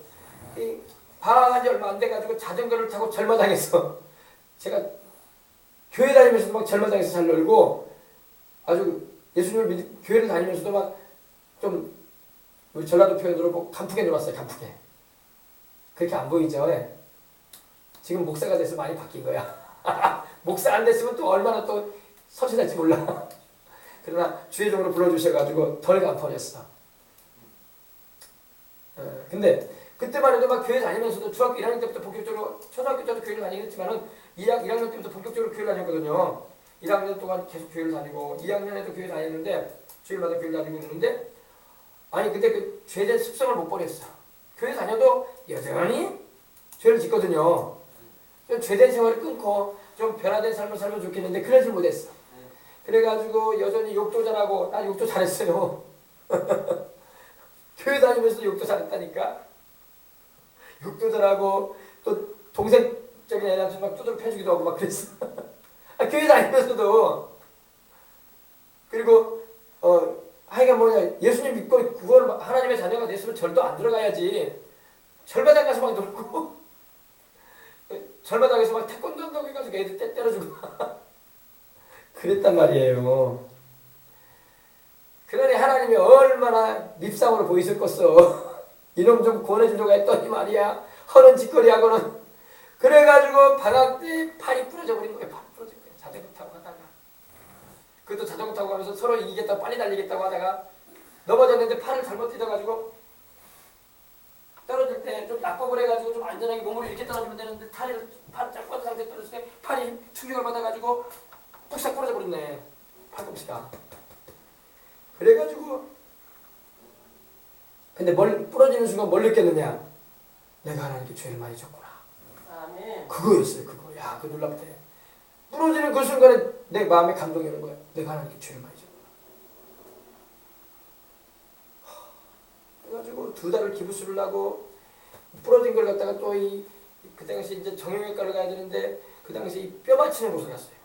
이 방학한 지 얼마 안 돼가지고 자전거를 타고 절마당에서 제가 교회 다니면서도 막 절마당에서 잘 놀고 아주 예수님을 교회를 다니면서도 막 좀 우리 전라도 표현으로 뭐 간푸게 놀았어요. 간푸게. 그렇게 안 보이죠? 네. 지금 목사가 돼서 많이 바뀐 거야. 목사 안 됐으면 또 얼마나 또 서신할지 몰라. 그러나 주의적으로 불러주셔가지고 덜 간퍼졌어. 근데 그때만 해도 막 교회 다니면서도 중학교 1학년 때부터 본격적으로 초등학교 때도 교회를 다니긴 했지만은 1학년 때부터 본격적으로 교회를 다녔거든요. 1학년 동안 계속 교회를 다니고 2학년에도 교회 다녔는데 주일마다 교회를 다니고 있는데 아니 근데 그 죄된 습성을 못 버렸어. 교회 다녀도 여전히 죄를 짓거든요. 좀 죄된 생활을 끊고 좀 변화된 삶을 살면 좋겠는데 그러질 못했어. 그래가지고 여전히 욕도 잘하고 난 욕도 잘했어요. 교회 다니면서 욕도 잘했다니까. 욕도 잘하고 또 동생적인 애한테 막 두드려 패주기도 하고 막 그랬어. 교회 다니면서도. 그리고 하여간 뭐냐 예수님 믿고 구원 하나님의 자녀가 됐으면 절도 안 들어가야지. 절마당 가서 막 놀고 절마당에서 막 태권도 한다고 해가지고 애들 때려주고 그랬단 말이에요. 그러니 하나님이 얼마나 밉상으로 보이셨겠어. 이놈 좀 구원해주려고 했더니 말이야 허는 짓거리하고는. 그래가지고 방학 때 팔이 부러져 버린 거예요. 팔이 부러진 거예요. 자전거 타고 가다가. 그것도 자전거 타고 가면서 서로 이기겠다 빨리 달리겠다고 하다가 넘어졌는데 팔을 잘못 뜯어가지고 떨어질 때 좀 낙법을 해가지고 좀 안전하게 몸을 이렇게 떨어지면 되는데 팔을 쫙 뻗은 상태에 떨어질 때 팔이 충격을 받아가지고 뚝싹 부러져 버렸네. 팔꿈치가. 그래가지고 근데 부러지는 순간 뭘 느꼈느냐? 내가 하나님께 죄를 많이 졌구나. 아멘. 그거였어요. 그거. 야, 그 놀랍대. 부러지는 그 순간에 내 마음에 감동이 오는 거야. 내가 하나님께 죄를 많이 졌구나. 그래가지고 2달을 기부스를 하고 부러진 걸 갖다가 또 그 당시 이제 정형외과를 가야 되는데 그 당시 뼈 맞추는 곳을 갔어요.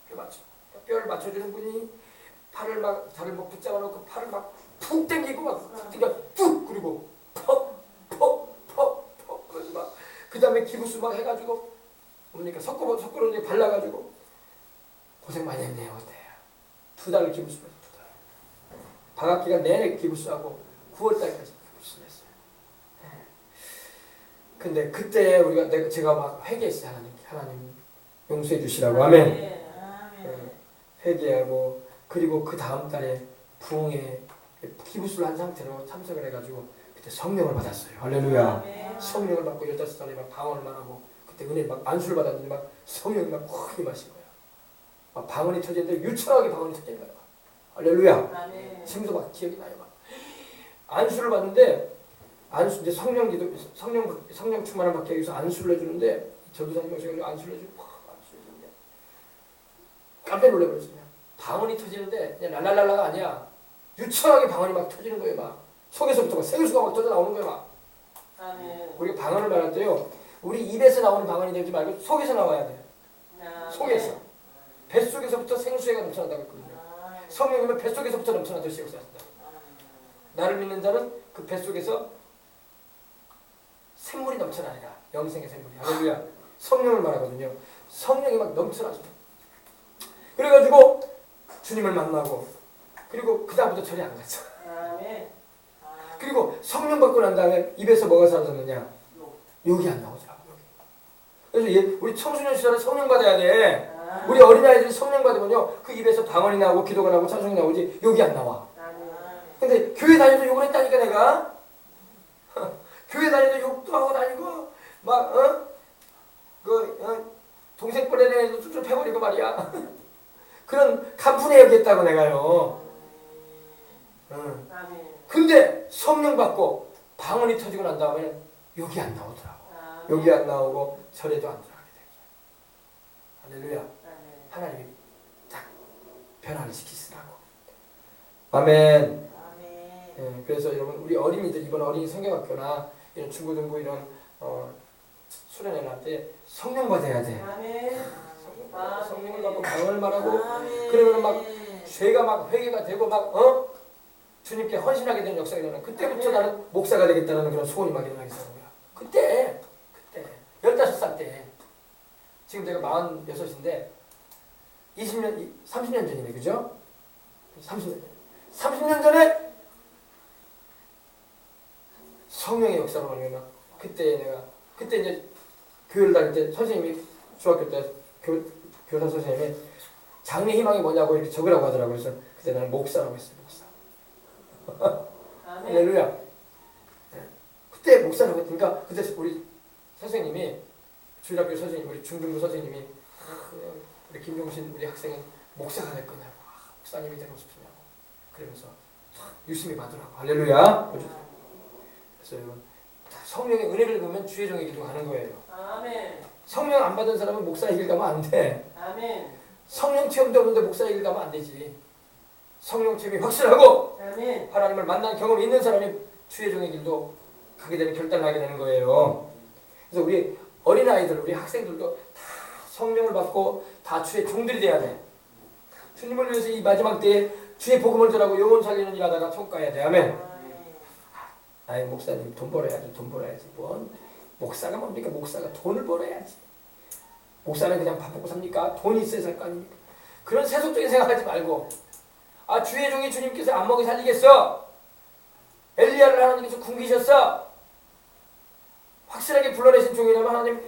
뼈 맞추. 뼈를 맞춰주는 분이 팔을 막 다를 막 붙잡아 놓고 팔을 막 푹 당기고 막 푹 당겨 뚝 그리고 퍽 그래서 막 그 다음에 기부스 막 해가지고 뭡니까 섞어로 이제 발라가지고 고생 많이 했네요. 그때 2달을 기부스를 했어요. 2달. 방학 기간 내내 기부스하고 9월달까지 기부스를 했어요. 근데 그때 제가 막 회개했어요. 하나님 용서해 주시라고. 아멘. 회개하고 그리고 그 다음 달에 부흥회 기부스를 한 상태로 참석을 해가지고 그때 성령을 받았어요. 할렐루야. 성령을 받고 15살에 막 방언을 하고 그때 은혜 막 안수를 받았는데 막 성령이 막 확 임하신 거예요. 막 방언이 터지는데 유창하게 방언이 터지는 거예요. 할렐루야. 지금도 막 기억이 나요. 막 안수를 받는데 이제 성령 충만을 받기 위해서 안수를 해주는데 전도사님 오셔가지고 안수를 해주고 깜짝 놀라버렸어요. 방언이 터지는데 그냥 랄랄랄라가 아니야. 유창하게 방언이 막 터지는 거예요. 막 속에서부터 막 생수가 막 터져 나오는 거예요. 막. 우리가 방언을 말할 때요. 우리 입에서 나오는 방언이 되지 말고 속에서 나와야 돼요. 속에서. 뱃속에서부터 생수가 넘쳐난다고 했거든요. 성령님은 뱃속에서부터 넘쳐나듯이 역사하신다. 나를 믿는 자는 그 뱃속에서 샘물이 넘쳐나리라. 영생의 샘물이. 할렐루야. 성령을 말하거든요. 성령이 막 넘쳐나죠. 그래가지고 주님을 만나고 그리고 그 다음부터 절에 안 갔어. 그리고 성령 받고 난 다음에 입에서 뭐가 사라졌느냐? 욕이 안 나오더라고. 그래서 우리 청소년 시절에 성령 받아야 돼. 우리 어린아이들이 성령 받으면요 그 입에서 방언이 나오고 기도가 나오고 찬송이 나오지 욕이 안 나와. 근데 교회 다니도 욕을 했다니까 내가. 교회 다니도 욕도 하고 다니고 막 동생 뻘에 애도 쭈쭈 패버리고 말이야. 그런 간푼에 여기했다고 내가요. 근데 성령 받고 방언이 터지고 난 다음에 욕이 안 나오더라고. 욕이 안 나오고 절에도 안 들어가게 되죠. 할렐루야. 하나님이 딱 변화를 시키시라고. 아멘. 예, 그래서 여러분 우리 어린이들 이번 어린이 성경학교나 이런 중고등부 이런 수련회 날 때 성령 받아야 돼. 성령을 받고 방언을 말하고 그러면 막 죄가 막 회개가 되고 막 주님께 헌신하게 되는 역사가 일어나. 그때부터 나는 목사가 되겠다는 그런 소원이 막 일어나기 시작한 거야. 그때 15살 때. 지금 내가 46인데 30년 전이네. 그죠? 30년 전에 성령의 역사로 말미암아 그때 이제 교회를 다닐 때 선생님이 중학교 때 교사 선생님이 장래 희망이 뭐냐고 이렇게 적으라고 하더라고요. 그래서 그때 나는 목사라고 했어요. 목사. 할렐루야. 그때 목사라고 했으니까 그때 우리 선생님이 주일학교 선생님 우리 중등부 선생님이 우리 김용신 우리 학생은 목사가 될 거냐고. 목사님이 되고 싶으냐고. 그러면서 유심히 받으라고. 할렐루야. 그래서 여러분 성령의 은혜를 보면 주의 종의 길도 가는 거예요. 아멘. 성령 안 받은 사람은 목사의 길 가면 안 돼. 아멘. 성령 체험도 없는데 목사의 길 가면 안 되지. 성령 체험이 확실하고 아멘. 하나님을 만난 경험이 있는 사람이 주의 종의 길도 가게 되는 결단을 하게 되는 거예요. 그래서 우리 어린아이들, 우리 학생들도 다 성령을 받고 다 주의 종들이 돼야 돼. 주님을 위해서 이 마지막 때에 주의 복음을 전하고 영혼 살리는 일 하다가 천국 가야 돼. 아멘. 아이 목사님 돈 벌어야지. 뭔 목사가 뭡니까? 목사가 돈을 벌어야지. 목사는 그냥 밥 먹고 삽니까? 돈이 있어야 살 거 아닙니까? 그런 세속적인 생각하지 말고 주의 종이 주님께서 안 먹이 살리겠어. 엘리야를 하나님께서 굶기셨어. 확실하게 불러내신 종이라면 하나님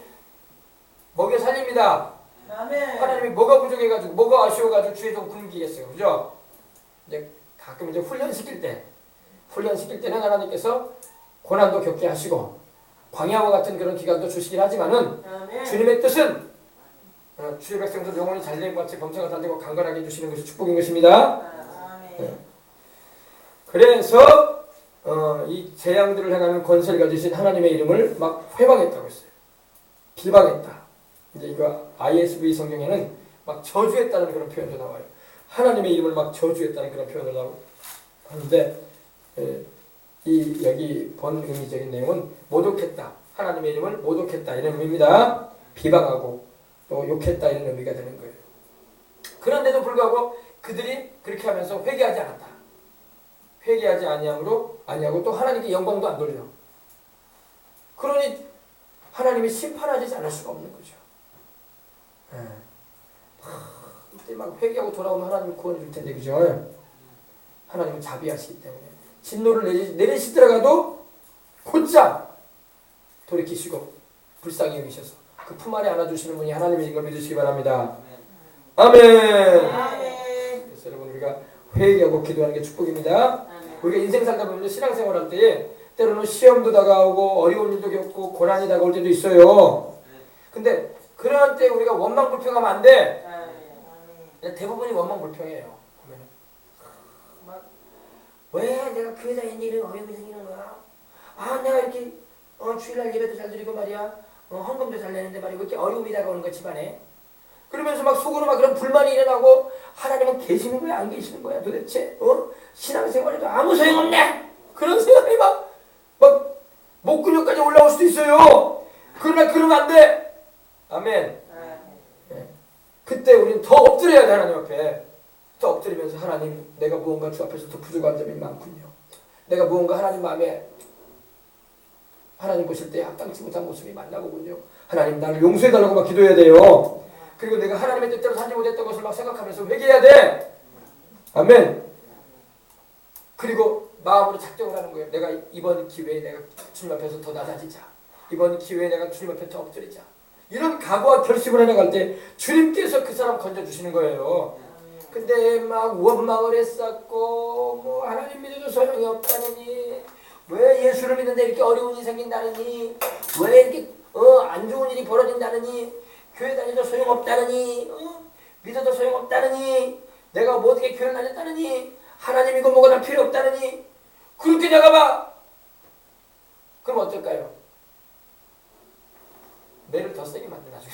먹여 살립니다. 아멘. 하나님이 뭐가 부족해가지고 뭐가 아쉬워가지고 주의 종 굶기겠어요. 그죠? 근데 가끔 이제 훈련시킬 때는 하나님께서 고난도 겪게 하시고 광야와 같은 그런 기간도 주시긴 하지만은 아멘. 주님의 뜻은 주의 백성들 영혼이 잘되고 같이 범사가 잘되고 강건하게 해주시는 것이 축복인 것입니다. 네. 그래서 이 재앙들을 행하는 권세를 가지신 하나님의 이름을 막 회방했다고 했어요. 비방했다. 이제 이거 ISV 성경에는 막 저주했다는 그런 표현도 나와요. 하나님의 이름을 막 저주했다는 그런 표현을 하는데 이 여기 번의미적인 내용은 모독했다. 하나님의 이름을 모독했다 이런 의미입니다. 비방하고 또 욕했다 이런 의미가 되는 거예요. 그런데도 불구하고 그들이 그렇게 하면서 회개하지 않았다. 회개하지 아니하고 또 하나님께 영광도 안 돌려. 그러니 하나님이 심판하지 않을 수가 없는 거죠. 이때 막 회개하고 돌아오면 하나님이 구원해 줄 텐데 그죠? 하나님은 자비하시기 때문에 진노를 내리시더라도 곧장 돌이키시고 불쌍히 여기셔서 그 품 안에 안아주시는 분이 하나님인 걸 믿으시기 바랍니다. 아멘. 아멘. 그래서 여러분 우리가 회개하고 기도하는 게 축복입니다. 아멘. 우리가 인생 살다 보면 신앙생활 할 때에 때로는 시험도 다가오고 어려운 일도 겪고 고난이 다가올 때도 있어요. 근데 그런 때 우리가 원망불평하면 안 돼. 대부분이 원망불평이에요. 왜 내가 교회 다니는 일은 어려움이 생기는 거야? 내가 이렇게 주일날 예배도 잘 드리고 말이야. 헌금도 잘 내는데 말이야. 왜 이렇게 어려움이 다가오는 거야 집안에? 그러면서 막 속으로 막 그런 불만이 일어나고 하나님은 계시는 거야 안 계시는 거야 도대체? 신앙생활에도 아무 소용없네. 그런 생각이 막 목근육까지 올라올 수도 있어요. 그러나 그러면 안 돼. 아멘. 네. 그때 우리는 더 엎드려야 돼. 하나님 앞에 더 엎드리면서 하나님, 내가 무언가 주 앞에서 더 부족한 점이 많군요. 내가 무언가 하나님 마음에 하나님 보실 때 합당치 못한 모습이 많나 보군요. 하나님, 나를 용서해달라고 막 기도해야 돼요. 그리고 내가 하나님의 뜻대로 살지 못했던 것을 막 생각하면서 회개해야 돼. 아멘. 그리고 마음으로 작정을 하는 거예요. 내가 이번 기회에 내가 주님 앞에서 더 낮아지자. 이번 기회에 내가 주님 앞에 더 엎드리자. 이런 각오와 결심을 해나갈 때 주님께서 그 사람 건져주시는 거예요. 근데 막 원망을 했었고, 뭐 하나님 믿어도 소용이 없다느니, 왜 예수를 믿는데 이렇게 어려운 일이 생긴다느니, 왜 이렇게 안 좋은 일이 벌어진다느니, 교회 다녀도 소용없다느니, 믿어도 소용없다느니, 내가 뭐 어떻게 교회 다녔다느니, 하나님이고 뭐가 다 필요 없다느니, 그렇게 나가봐. 그럼 어떨까요? 뇌를 더 세게 만들어 나중에.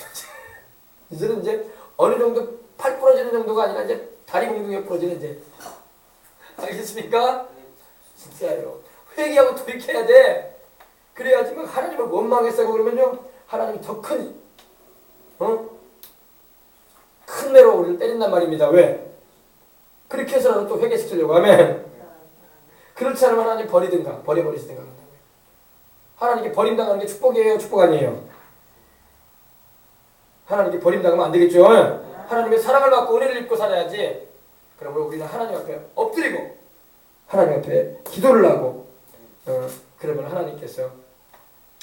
이제는 이제 어느 정도 팔 부러지는 정도가 아니라 이제 다리 몽둥이가 부러지는 이제. 알겠습니까? 진짜예요. 회개하고 돌이켜야 돼. 그래야지 막 하나님을 원망했다고 그러면요, 하나님이 더 큰 매로 우리를 때린단 말입니다. 왜? 그렇게 해서라도 또 회개시키려고 하면, 그렇지 않으면 하나님 버리든가 버려버리시든가. 하나님께 버림당하는 게 축복이에요, 축복 아니에요? 하나님께 버림당하면 안 되겠죠. 하나님의 사랑을 받고 은혜를 입고 살아야지. 그러면 우리는 하나님 앞에 엎드리고 하나님 앞에 기도를 하고, 그러면 하나님께서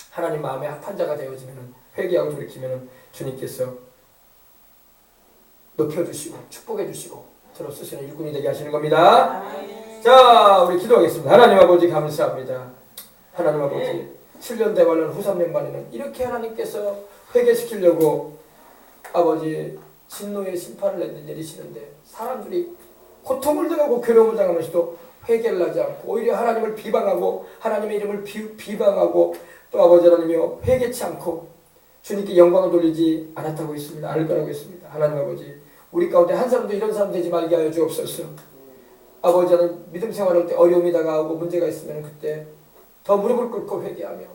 하나님 마음에 합한 자가 되어지면, 회개하고 돌이키면 주님께서 높여주시고 축복해주시고 저로 쓰시는 일꾼이 되게 하시는 겁니다. 자, 우리 기도하겠습니다. 하나님 아버지 감사합니다. 하나님 아버지, 7년 대관련 후 3년 만에는 이렇게 하나님께서 회개시키려고 아버지 진노의 심판을 내리시는데, 사람들이 고통을 당하고 괴로움을 당하면서도 회개를 하지 않고 오히려 하나님을 비방하고 하나님의 이름을 비방하고, 또 아버지 하나님이여 회개치 않고 주님께 영광을 돌리지 않았다고 했습니다. 않을 거라고 했습니다. 하나님 아버지, 우리 가운데 한 사람도 이런 사람 되지 말게 하여 주옵소서. 아버지 하나님, 믿음 생활할 때 어려움이 다가오고 문제가 있으면 그때 더 무릎을 꿇고 회개하며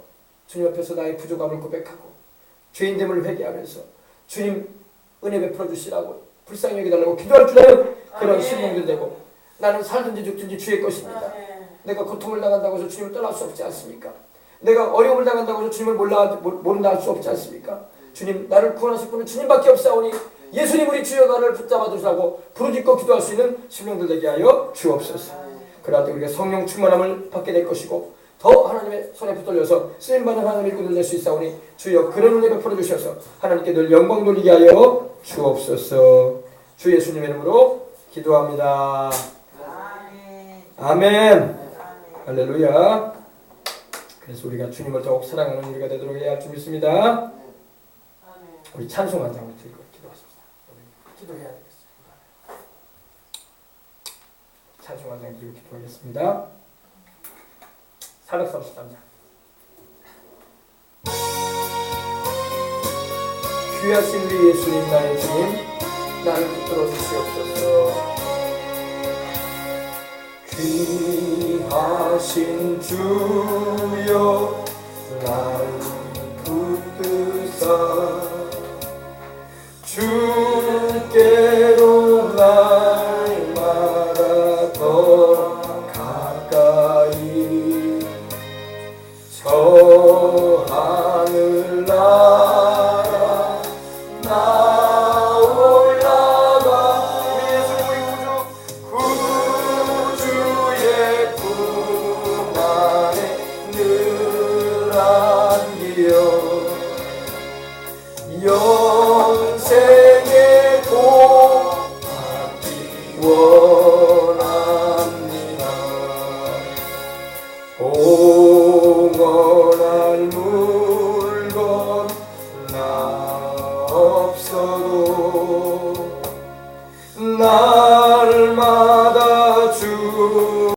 주님 앞에서 나의 부족함을 고백하고 죄인됨을 회개하면서 주님 은혜 베풀어 주시라고, 불쌍히 여기달라고 기도할 줄 아는 그런 신령들 되고, 나는 살든지 죽든지 주의 것입니다. 내가 고통을 당한다고 해서 주님을 떠날 수 없지 않습니까? 내가 어려움을 당한다고 해서 주님을 모른다 할 수 없지 않습니까? 주님, 나를 구원하실 분은 주님밖에 없사오니 예수님 우리 주여 나를 붙잡아 주시라고 부르짖고 기도할 수 있는 신령들 되게 하여 주옵소서. 그러할 때 우리가 성령 충만함을 받게 될 것이고, 더 하나님의 손에 붙들려서 쓰임받는 하나님의 일꾼들 될 수 있사오니 주여 그런 은혜 베풀어 주셔서 하나님께 늘 영광 돌리게 하여 주옵소서. 주 예수님의 이름으로 기도합니다. 아멘. 할렐루야. 그래서 우리가 주님을 더욱 사랑하는 우리가 되도록 해야 할 줄 믿습니다. 우리 찬송 한 장을 들고 기도하십시다. 기도해야 되겠습니다. 찬송 한 장 들고 기도하겠습니다. 433장. 귀하신 우리 예수님, 나의 주님, 나를 붙들어 주시옵소서. 귀하신 주여, 나를 붙드사 주께로 날마다 더 가까이, 저 하늘 나라 나 올라가, 우리 예수님의 구주의 품 안에 늘 안기어 영생의 복 받기 원합니다. 봉헌할 물건 나 없어도 날마다